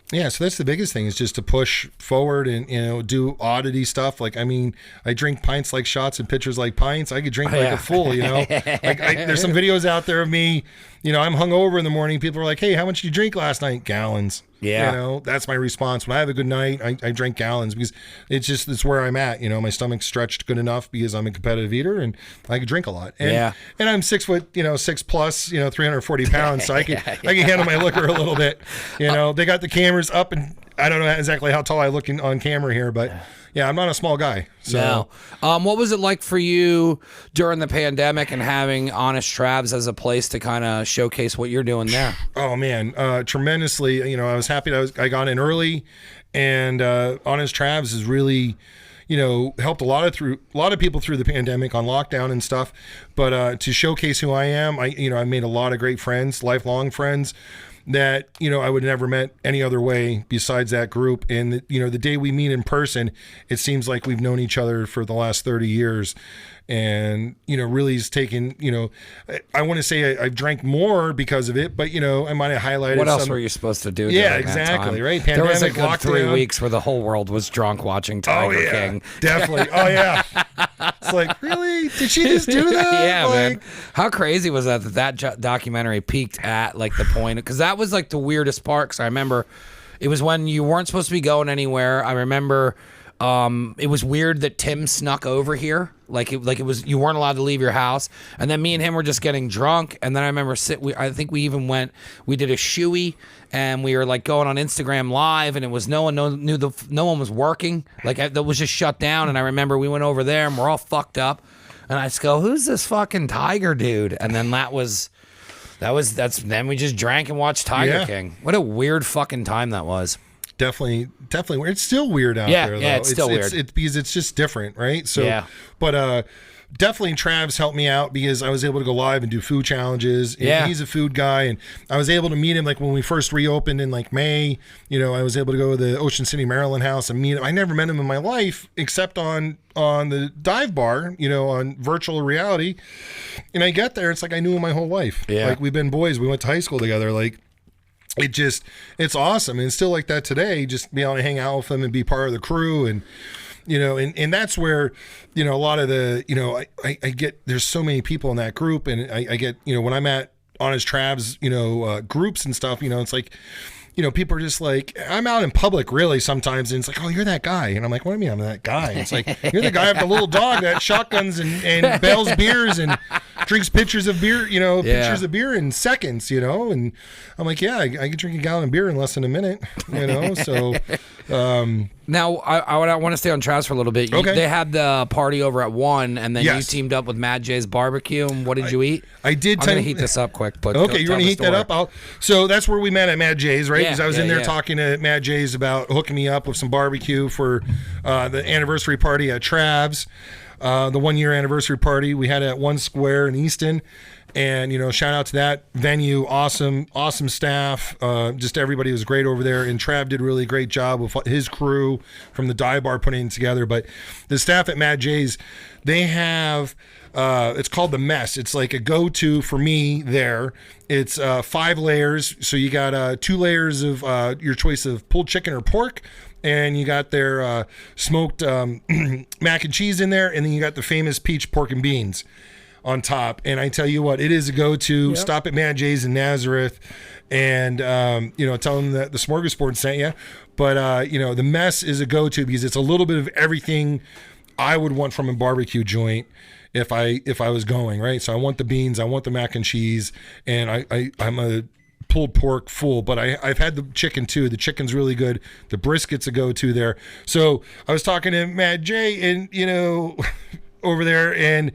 that's the biggest thing is just to push forward and, do oddity stuff. Like, I mean, I drink pints like shots and pitchers like pints. I could drink like a fool, Like there's some videos out there of me, I'm hungover in the morning. People are like, hey, how much did you drink last night? Gallons. Yeah. That's my response. When I have a good night, I drink gallons because it's where I'm at. My stomach's stretched good enough because I'm a competitive eater and I can drink a lot. And, and I'm 6 foot, 6+, 340 pounds. So I can handle my liquor a little bit. They got the cameras up and I don't know exactly how tall I look on camera here, but I'm not a small guy. So, what was it like for you during the pandemic and having Honest Travs as a place to kind of showcase what you're doing there? Oh man, tremendously. I was happy that I got in early, and Honest Travs has really, helped a lot of people through the pandemic on lockdown and stuff. But to showcase who I am, I made a lot of great friends, lifelong friends that, I would never met any other way besides that group. And, the day we meet in person, it seems like we've known each other for the last 30 years. And, really has taken, I want to say I've drank more because of it, but, I might have highlighted what else were you supposed to do? Yeah, exactly. Right. Pandemic, there was a good 3 lockdown. weeks where the whole world was drunk watching Tiger King. Definitely. Oh, yeah. It's like, really? Did she just do that? Yeah, man. How crazy was that documentary peaked at like the point? Because that was like the weirdest part. Because I remember it was when you weren't supposed to be going anywhere. I remember it was weird that Tim snuck over here. Like it was you weren't allowed to leave your house, and then me and him were just getting drunk. And then I remember I think we even we did a shoey, and we were like going on Instagram Live, and it was no one was working. Like that was just shut down. And I remember we went over there, and we're all fucked up. And I just go, "Who's this fucking Tiger dude?" And then then we just drank and watched Tiger King. What a weird fucking time that was. Definitely. It's still weird out there, though. Yeah, it's still weird. It's because it's just different, right? So, but definitely Travs helped me out because I was able to go live and do food challenges. And he's a food guy, and I was able to meet him like when we first reopened in like May. I was able to go to the Ocean City, Maryland house and meet him. I never met him in my life except on the dive bar, on virtual reality. And I get there, it's like I knew him my whole life. Yeah. Like we've been boys. We went to high school together. Like, it's awesome. And it's still like that today, just be able to hang out with them and be part of the crew. And, and that's where, a lot of the, I get, there's so many people in that group. And I get, when I'm at Honest Travs, groups and stuff, it's like, people are just like, I'm out in public really sometimes. And it's like, oh, you're that guy. And I'm like, what do you mean I'm that guy? It's like, you're the guy with the little dog that shotguns and bails beers. And drinks pitchers of beer, pitchers of beer in seconds, and I'm like, yeah, I can drink a gallon of beer in less than a minute, so. Now, I want to stay on Travs for a little bit. Okay. They had the party over at 1, and then Yes. you teamed up with Mad J's Barbecue, and what did you eat? I did. I'm going to heat this up quick. But okay, you're going to heat that up? So that's where we met at Mad J's, right? Yeah, Because I was in there talking to Mad J's about hooking me up with some barbecue for the anniversary party at Travs. The 1-year anniversary party we had at One Square in Easton. And, shout out to that venue. Awesome staff. Just everybody was great over there. And Trav did a really great job with his crew from the dive bar putting it together. But the staff at Mad J's, they have, it's called the mess. It's like a go-to for me there. It's 5 layers. So you got 2 layers of your choice of pulled chicken or pork. And you got their smoked mac and cheese in there. And then you got the famous peach pork and beans on top. And I tell you what, it is a go-to. Yep. Stop at Mad J's in Nazareth and, tell them that the Smorgasbord sent you. But, the mess is a go-to because it's a little bit of everything I would want from a barbecue joint if I was going, right? So I want the beans, I want the mac and cheese, and I'm a pulled pork full, but I've had the chicken too. The chicken's really good. The brisket's a go-to there. So I was talking to Mad J and, over there, and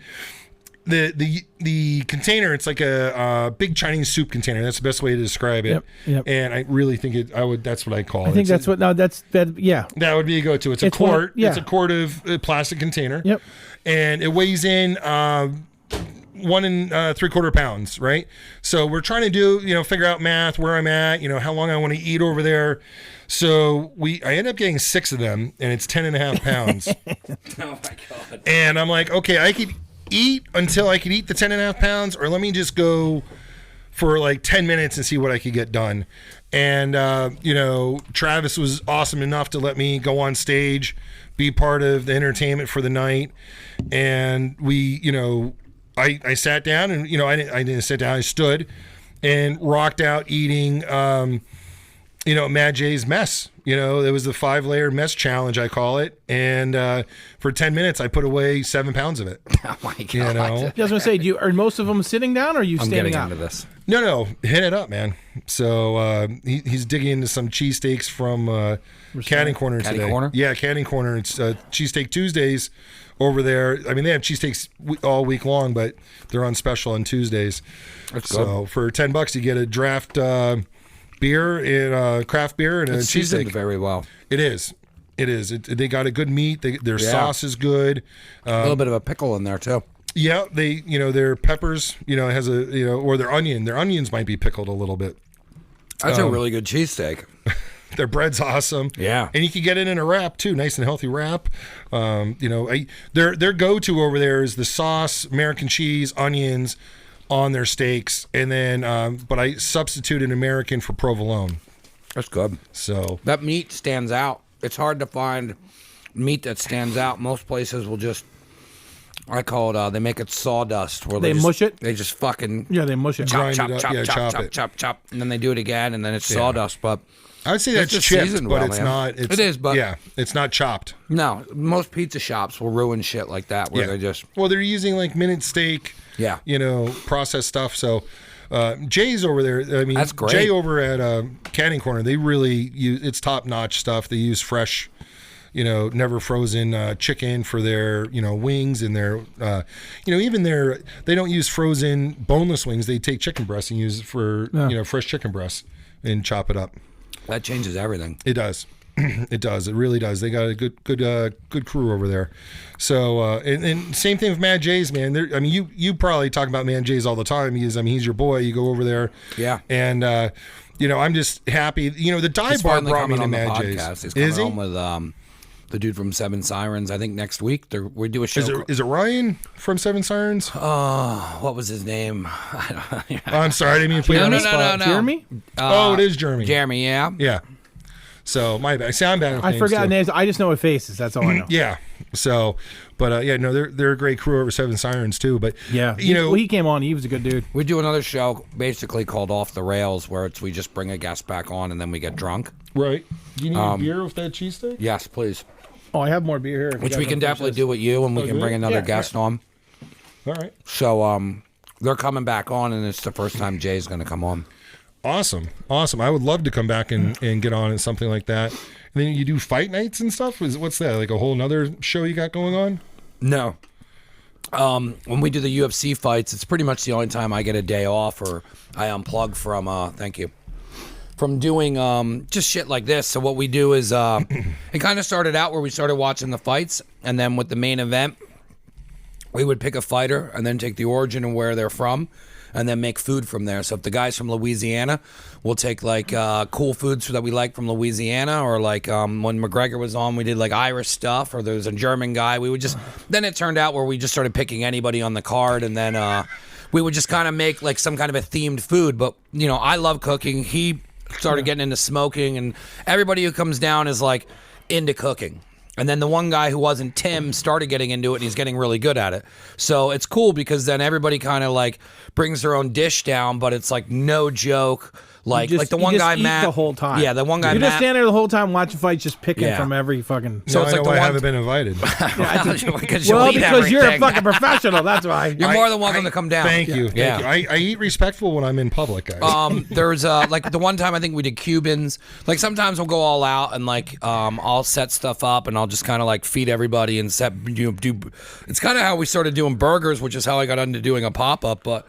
the container, it's like a big Chinese soup container. That's the best way to describe it. Yep. And I really think that's what I call it. I think that's what. No, yeah. That would be a go-to. It's a quart. It's a quart of plastic container. Yep. And it weighs in 1 3/4 pounds, right? So we're trying to do, figure out math, where I'm at, how long I want to eat over there. So I end up getting 6 of them, and it's 10.5 pounds. Oh my God. And I'm like, okay, I could eat until I could eat the 10.5 pounds, or let me just go for like 10 minutes and see what I could get done. And, Travis was awesome enough to let me go on stage, be part of the entertainment for the night. And we, I sat down and, I didn't sit down, I stood and rocked out eating, Mad J's mess. It was the 5-layer mess challenge, I call it. And for 10 minutes, I put away 7 pounds of it. Oh my God. I was going to say, are most of them sitting down or are you standing up? I'm getting into this. No, hit it up, man. So he's digging into some cheesesteaks from Caddy Corner today. Caddy Corner? Yeah, Caddy Corner. It's Cheesesteak Tuesdays over there. I mean, they have cheesesteaks all week long, but they're on special on Tuesdays. That's so good. for $10, you get a draft beer and craft beer and it's a cheesesteak. very well. It is. They got a good meat. Their sauce is good. A little bit of a pickle in there too. Yeah, they their peppers, it has a or their onion. Their onions might be pickled a little bit. That's a really good cheesesteak. Their bread's awesome. Yeah. And you can get it in a wrap too, nice and healthy wrap. Their go-to over there is the sauce, American cheese, onions on their steaks, and then but I substitute an American for provolone. That's good. So that meat stands out. It's hard to find meat that stands out. Most places will just, I call it, they make it sawdust. Where they mush it? They just fucking they mush it. chop, Grind chop, it up. chop, Yeah, chop, chop it. chop, chop, and then they do it again, and then it's sawdust. But I would say that's just chipped, seasoned but well, it's man. not. It is, but yeah, it's not chopped. No, most pizza shops will ruin shit like that where they just. Well, they're using like minute steak. Yeah. Processed stuff. So Jay's over there. I mean, That's great. Jay over at Canning Corner, they really use, it's top notch stuff. They use fresh, never frozen chicken for their, wings and their, even they don't use frozen boneless wings. They take chicken breasts and use it for, fresh chicken breasts and chop it up. That changes everything. It does. It does. It really does. They got a good crew over there. So and same thing with Mad J's, man. I mean, you probably talk about Mad J's all the time because he's your boy. You go over there, yeah. And I'm just happy. The dive bar brought me to Mad J's. He's coming home with the dude from Seven Sirens. I think next week we do a show. Is it Ryan from Seven Sirens? What was his name? I'm sorry, I didn't mean to put you on the spot. No. Jeremy? It is Jeremy. Jeremy, yeah. Yeah. So my bad. See, I'm bad with I names forgot too. names. I just know what faces. That's all I know. Yeah. So, but they're a great crew over Seven Sirens too. But yeah, he came on. He was a good dude. We do another show basically called Off the Rails, where we just bring a guest back on and then we get drunk. Right. Do you need a beer with that cheesesteak? Yes, please. Oh, I have more beer here. Which we can definitely do with you, and we can bring another guest on. All right. So, they're coming back on, and it's the first time Jay's going to come on. Awesome. I would love to come back and get on in something like that. And then you do fight nights and stuff? What's that, like a whole nother show you got going on? No. When we do the UFC fights, it's pretty much the only time I get a day off or I unplug from, thank you, from doing just shit like this. So what we do is, it kind of started out where we started watching the fights, and then with the main event, we would pick a fighter and then take the origin and where they're from, and then make food from there. So if the guy's from Louisiana, we'll take like cool foods that we like from Louisiana, or like when McGregor was on, we did like Irish stuff, or there was a German guy. We would just, then it turned out where we just started picking anybody on the card, and then we would just kind of make like some kind of a themed food. But, you know, I love cooking. He started getting into smoking, and everybody who comes down is like into cooking. And then the one guy who wasn't, Tim, started getting into it, and he's getting really good at it. So it's cool because then everybody kind of like brings their own dish down, but it's like no joke. Like the one guy, Matt, the whole time. Yeah, the one guy, you Matt, just stand there the whole time watching fights, just picking from every fucking. So it's like I haven't been invited. because you're a fucking professional. That's why. You're more than welcome to come down. Thank you. I eat respectful when I'm in public, guys. There's like the one time I think we did Cubans. Like sometimes we'll go all out and like I'll set stuff up and I'll just kind of like feed everybody and do. It's kind of how we started doing burgers, which is how I got into doing a pop up, but.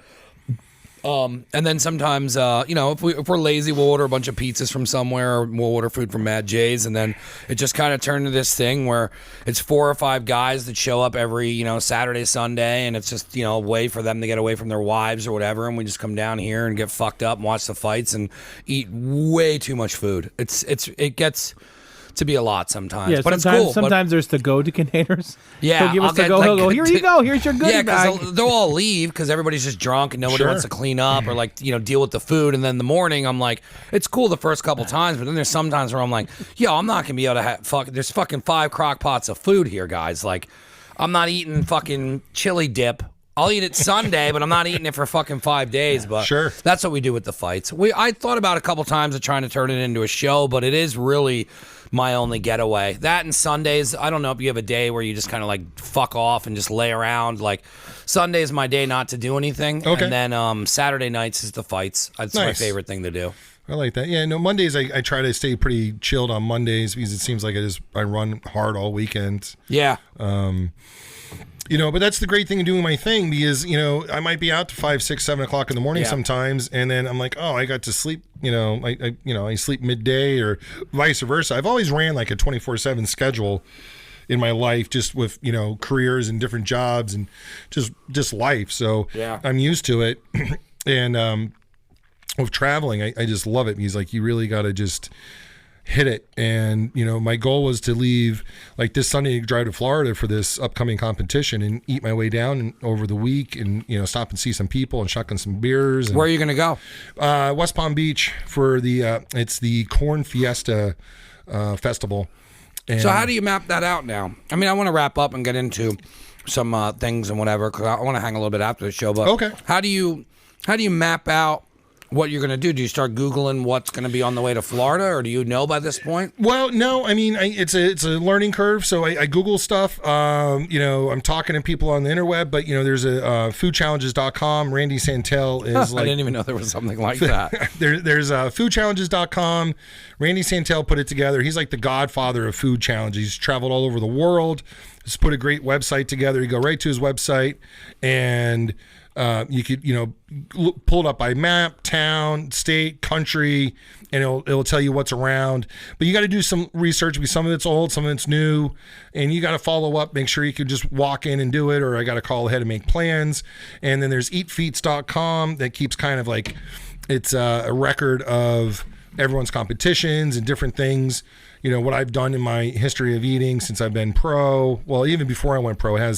And then sometimes, you know, if we're lazy, we'll order a bunch of pizzas from somewhere, or we'll order food from Mad J's, and then it just kind of turned to this thing where it's 4 or 5 guys that show up every, you know, Saturday, Sunday, and it's just, you know, a way for them to get away from their wives or whatever, and we just come down here and get fucked up and watch the fights and eat way too much food. It gets to be a lot sometimes, but it's cool. Sometimes there's to-go containers. Yeah, he'll give us to-go. He'll go, here you go. Here's your goodie bag. Because they'll all leave because everybody's just drunk and nobody wants to clean up or like, you know, deal with the food. And then in the morning, I'm like, it's cool the first couple times, but then there's some times where I'm like, yo, I'm not gonna be able to there's fucking 5 crock pots of food here, guys. Like, I'm not eating fucking chili dip. I'll eat it Sunday, but I'm not eating it for fucking 5 days. But that's what we do with the fights. I thought about a couple times of trying to turn it into a show, but it is really my only getaway. That and Sundays, I don't know if you have a day where you just kind of like fuck off and just lay around. Like Sunday is my day not to do anything. Okay. And then Saturday nights is the fights. That's my favorite thing to do. I like that. Yeah, no, Mondays I try to stay pretty chilled on Mondays because it seems like I run hard all weekend. Yeah. You know, but that's the great thing of doing my thing because, you know, I might be out to 5, 6, 7 o'clock in the morning sometimes, and then I'm like, oh, I got to sleep. You know, I sleep midday or vice versa. I've always ran like a 24/7 schedule in my life, just with, you know, careers and different jobs and just life. So I'm used to it, and with traveling, I just love it because like you really got to just hit it. And, you know, my goal was to leave like this Sunday, drive to Florida for this upcoming competition and eat my way down over the week and, you know, stop and see some people and shotgun some beers. And, where are you going to go? West Palm Beach for it's the Corn Fiesta Festival. And so how do you map that out now? I mean, I want to wrap up and get into some things and whatever, because I want to hang a little bit after the show, but how do you map out what you're going to do? Do you start Googling what's going to be on the way to Florida, or do you know by this point? Well, no. I mean, it's a learning curve. So I Google stuff. You know, I'm talking to people on the interweb, but, you know, there's a foodchallenges.com. Randy Santel is like... I didn't even know there was something like that. There's foodchallenges.com. Randy Santel put it together. He's like the godfather of food challenges. He's traveled all over the world. He's put a great website together. You go right to his website and... you could, you know, pull it up by map, town, state, country, and it'll tell you what's around. But you got to do some research because some of it's old, some of it's new, and you got to follow up, make sure you can just walk in and do it, or I got to call ahead and make plans. And then there's eatfeats.com that keeps kind of like, it's a record of everyone's competitions and different things. You know, what I've done in my history of eating since I've been pro. Well, even before I went pro, I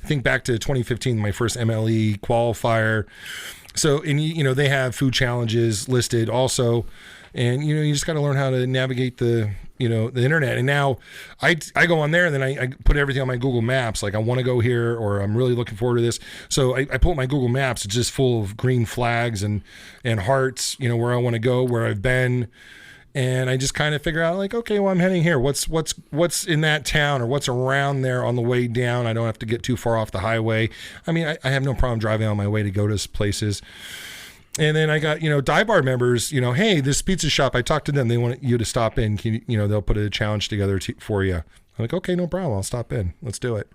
think back to 2015, my first MLE qualifier. So, and you know, they have food challenges listed also. And, you know, you just got to learn how to navigate the internet. And now I go on there and then I put everything on my Google Maps. Like I want to go here, or I'm really looking forward to this. So I pull up my Google Maps. It's just full of green flags and hearts, you know, where I want to go, where I've been. And I just kind of figure out like, okay, well, I'm heading here. What's in that town or what's around there on the way down? I don't have to get too far off the highway. I mean, I have no problem driving on my way to go to places. And then I got, dive bar members, hey, this pizza shop, I talked to them. They want you to stop in. They'll put a challenge together for you. I'm like, okay, no problem. I'll stop in. Let's do it.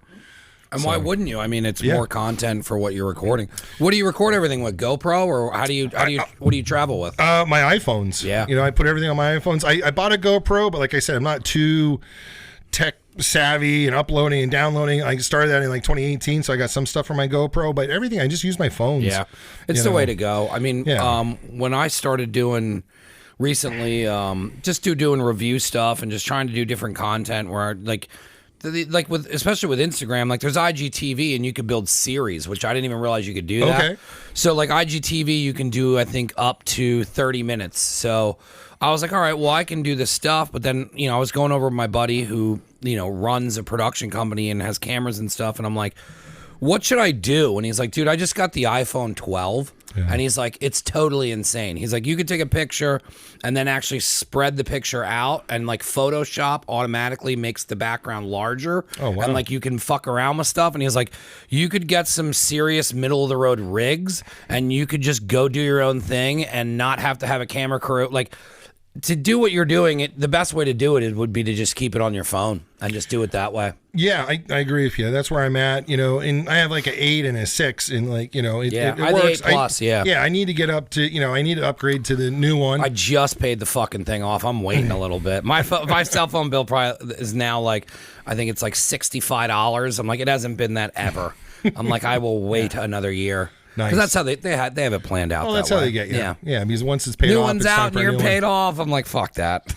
And why wouldn't you? I mean, it's more content for what you're recording. What do you record everything with? GoPro, or what do you travel with? My iPhones. Yeah. I put everything on my iPhones. I bought a GoPro, but like I said, I'm not too tech savvy and uploading and downloading. I started that in like 2018, so I got some stuff from my GoPro, but everything, I just use my phones. Yeah. It's the way to go. I mean, when I started doing recently, just doing review stuff and just trying to do different content where especially with Instagram, like there's IGTV and you could build series, which I didn't even realize you could do that. Okay. So like IGTV, you can do, I think, up to 30 minutes. So I was like, all right, well, I can do this stuff. But then, I was going over with my buddy who, runs a production company and has cameras and stuff. And I'm like, what should I do? And he's like, dude, I just got the iPhone 12. Yeah. And he's like, it's totally insane. He's like, you could take a picture and then actually spread the picture out, and like Photoshop automatically makes the background larger. Oh, wow. And like you can fuck around with stuff. And he's like, you could get some serious middle of the road rigs and you could just go do your own thing and not have to have a camera crew. Like, to do what you're doing, the best way to do it would be to just keep it on your phone and just do it that way. Yeah, I agree with you. That's where I'm at, and I have like an 8 and a 6, and like, it works. The 8 Plus, Yeah, I need to get up to, I need to upgrade to the new one. I just paid the fucking thing off. I'm waiting a little bit. My cell phone bill probably is now like, I think it's like $65. I'm like, it hasn't been that ever. I'm like, I will wait another year. Nice. Because that's how they have it planned out. Oh, that's how they get you. Yeah, because once it's paid new off, one's it's time out for and a you're new paid one. off. I'm like, fuck that.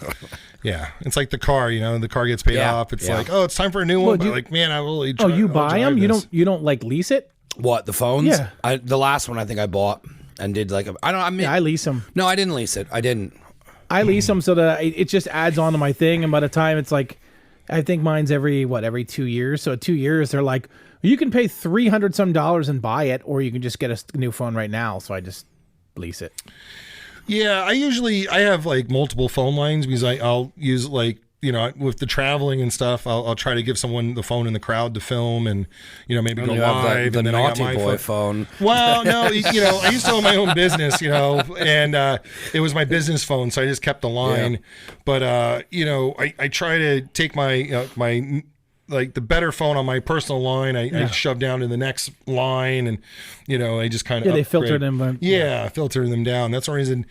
Yeah, it's like the car. The car gets paid off. It's like, oh, it's time for a new one. But like, man, I will. You buy them? You don't like lease it? What, the phones? Yeah. The last one I think I bought and did like I lease them. No, I didn't lease it. I didn't. I lease them so that it just adds on to my thing, and by the time it's like, I think mine's every 2 years. So at 2 years, they're like, you can pay $300 some and buy it, or you can just get a new phone right now. So I just lease it. Yeah, I have like multiple phone lines because I'll use like, with the traveling and stuff, I'll try to give someone the phone in the crowd to film and, maybe go live. The and then naughty I got my boy phone. Well, no, I used to own my own business, and it was my business phone, so I just kept the line. Yeah. But, I try to take my, like the better phone on my personal line, I shove down to the next line, and I just kind of they filter them. Filter them down. That's the reason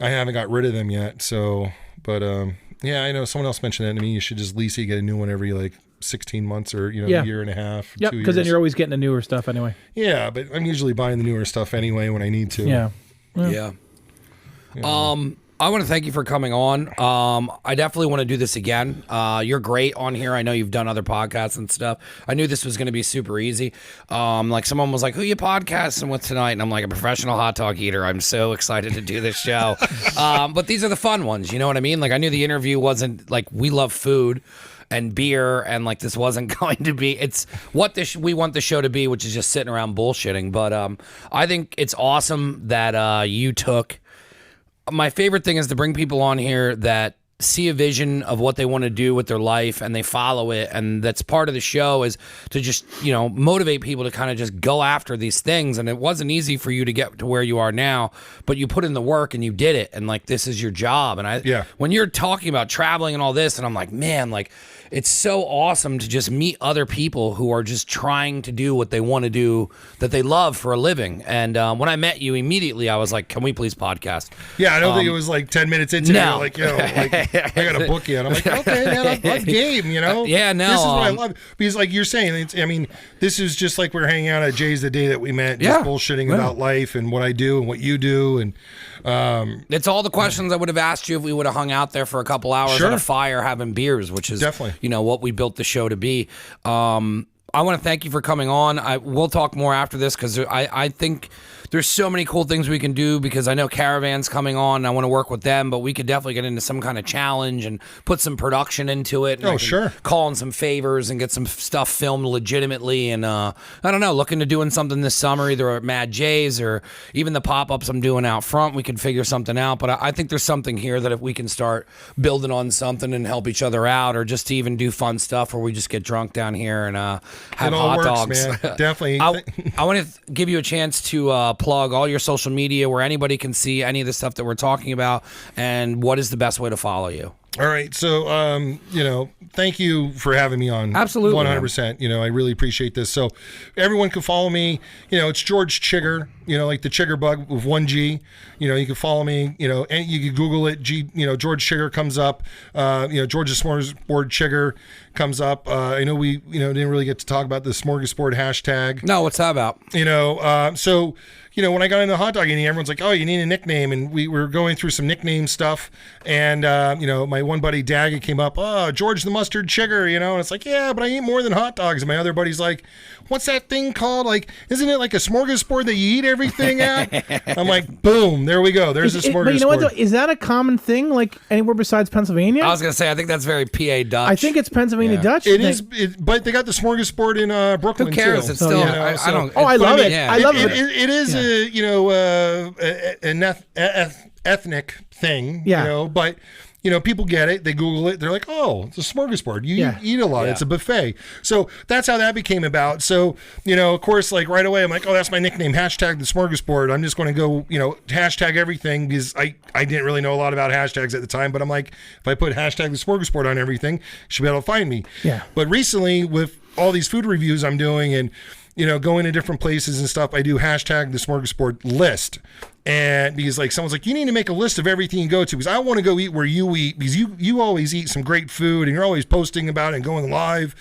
I haven't got rid of them yet. So, but yeah, I know someone else mentioned that to me. You should just lease it, get a new one every like 16 months or a year and a half. Yeah, because then you're always getting the newer stuff anyway. Yeah, but I'm usually buying the newer stuff anyway when I need to. Yeah. I want to thank you for coming on. I definitely want to do this again. You're great on here. I know you've done other podcasts and stuff. I knew this was going to be super easy. Like someone was like, who you podcasting with tonight? And I'm like, a professional hot dog eater. I'm so excited to do this show. But these are the fun ones. You know what I mean? Like I knew the interview wasn't like, we love food and beer, and like this wasn't going to be, it's what we want the show to be, which is just sitting around bullshitting. But I think it's awesome that you took. My favorite thing is to bring people on here that see a vision of what they want to do with their life and they follow it, and that's part of the show is to just motivate people to kind of just go after these things. And it wasn't easy for you to get to where you are now, but you put in the work and you did it, and like this is your job. And when you're talking about traveling and all this, and I'm like, man, like it's so awesome to just meet other people who are just trying to do what they want to do that they love for a living. And when I met you immediately, I was like, can we please podcast? Yeah, I don't think it was like 10 minutes into it. Like, I got to book you. And I'm like, okay, man, I'm game, Yeah, no. This is what I love. Because like you're saying, this is just like we're hanging out at Jay's the day that we met, just bullshitting about life and what I do and what you do. And it's all the questions I would have asked you if we would have hung out there for a couple hours at a fire having beers, which is definitely what we built the show to be. I want to thank you for coming on. We'll talk more after this because I think there's so many cool things we can do because I know Caravan's coming on. And I want to work with them, but we could definitely get into some kind of challenge and put some production into it. And Sure. Call in some favors and get some stuff filmed legitimately. And I don't know, looking to doing something this summer, either at Mad J's or even the pop-ups I'm doing out front. We could figure something out. But I think there's something here that if we can start building on something and help each other out, or just to even do fun stuff where we just get drunk down here and have hot dogs. Man. Definitely. I want to give you a chance to plug all your social media where anybody can see any of the stuff that we're talking about, and what is the best way to follow you. All right. So, thank you for having me on. Absolutely. 100%. I really appreciate this. So everyone can follow me. It's George Chiger, like the Chiger bug with 1G. You can follow me, and you can Google it. George Chiger comes up. George TheSmorgasbord Chiger comes up. I know we, didn't really get to talk about the Smorgasbord hashtag. No, what's that about? So, when I got into hot dog eating, everyone's like, oh, you need a nickname. And we were going through some nickname stuff. And, my one buddy, Daga, came up, oh, George the Mustard Chiger, and it's like, yeah, but I eat more than hot dogs. And my other buddy's like, what's that thing called? Like, isn't it like a smorgasbord that you eat everything at? I'm like, boom, there we go. There's a smorgasbord. But you know what, though? Is that a common thing, like anywhere besides Pennsylvania? I was going to say, I think that's very PA Dutch. I think it's Pennsylvania Dutch. It is, but they got the smorgasbord in Brooklyn, Who cares? too. It's still, I don't. I love it. Yeah. I love it. It is an ethnic thing, but people get it. They Google it. They're like, oh, it's a smorgasbord. You eat a lot. Yeah. It's a buffet. So that's how that became about. So, of course, like right away, I'm like, oh, that's my nickname, hashtag the smorgasbord. I'm just going to go, hashtag everything because I didn't really know a lot about hashtags at the time. But I'm like, if I put hashtag the smorgasbord on everything, you should be able to find me. Yeah. But recently, with all these food reviews I'm doing and, going to different places and stuff, I do hashtag the smorgasbord list. And because like someone's like, you need to make a list of everything you go to because I want to go eat where you eat because you always eat some great food and you're always posting about it and going live.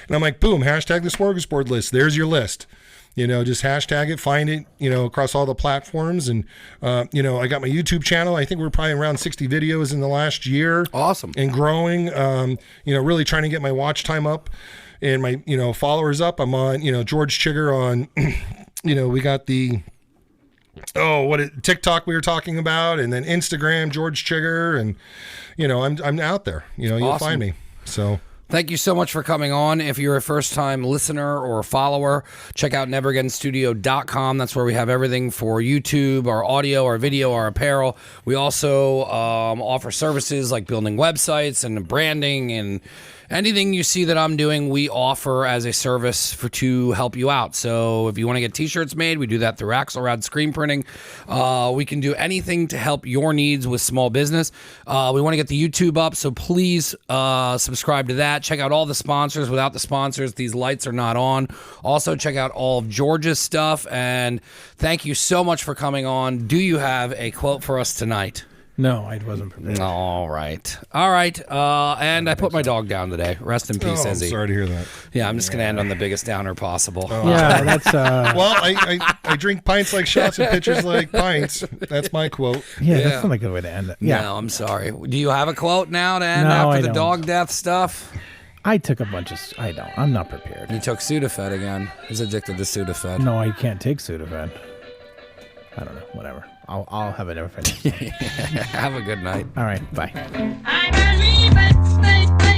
And I'm like, boom, hashtag the smorgasbord list. There's your list. Just hashtag it, find it, across all the platforms. And, I got my YouTube channel. I think we're probably around 60 videos in the last year. Awesome. And growing, really trying to get my watch time up and my, followers up. I'm on, George Chiger on, we got the, TikTok we were talking about, and then Instagram, George Chiger, and I'm out there. You'll Awesome. find me. So Thank you so much for coming on. If you're a first-time listener or follower, check out neveragainstudio.com. That's where we have everything for YouTube, our audio, our video, our apparel. We also offer services like building websites and branding, and anything you see that I'm doing, we offer as a service to help you out. So if you want to get t-shirts made, we do that through Axelrad Screen Printing. We can do anything to help your needs with small business. We want to get the YouTube up, so please subscribe to that. Check out all the sponsors. Without the sponsors, these lights are not on. Also, check out all of George's stuff. And thank you so much for coming on. Do you have a quote for us tonight? No, I wasn't prepared. All right. And I put my dog down today. Rest in peace, I'm Izzy. sorry to hear that. Yeah, I'm just going to end on the biggest downer possible. Yeah, that's Well, I drink pints like shots and pitchers like pints. That's my quote. that's not a good way to end it. Yeah, No, I'm sorry. Do you have a quote now to end No, after I the don't. dog death stuff? I took a bunch of. I don't. I'm not prepared. He took Sudafed again. He's addicted to Sudafed. No, I can't take Sudafed. I don't know. Whatever. I'll have it never finished. Have a good night. All right. Bye. I believe it,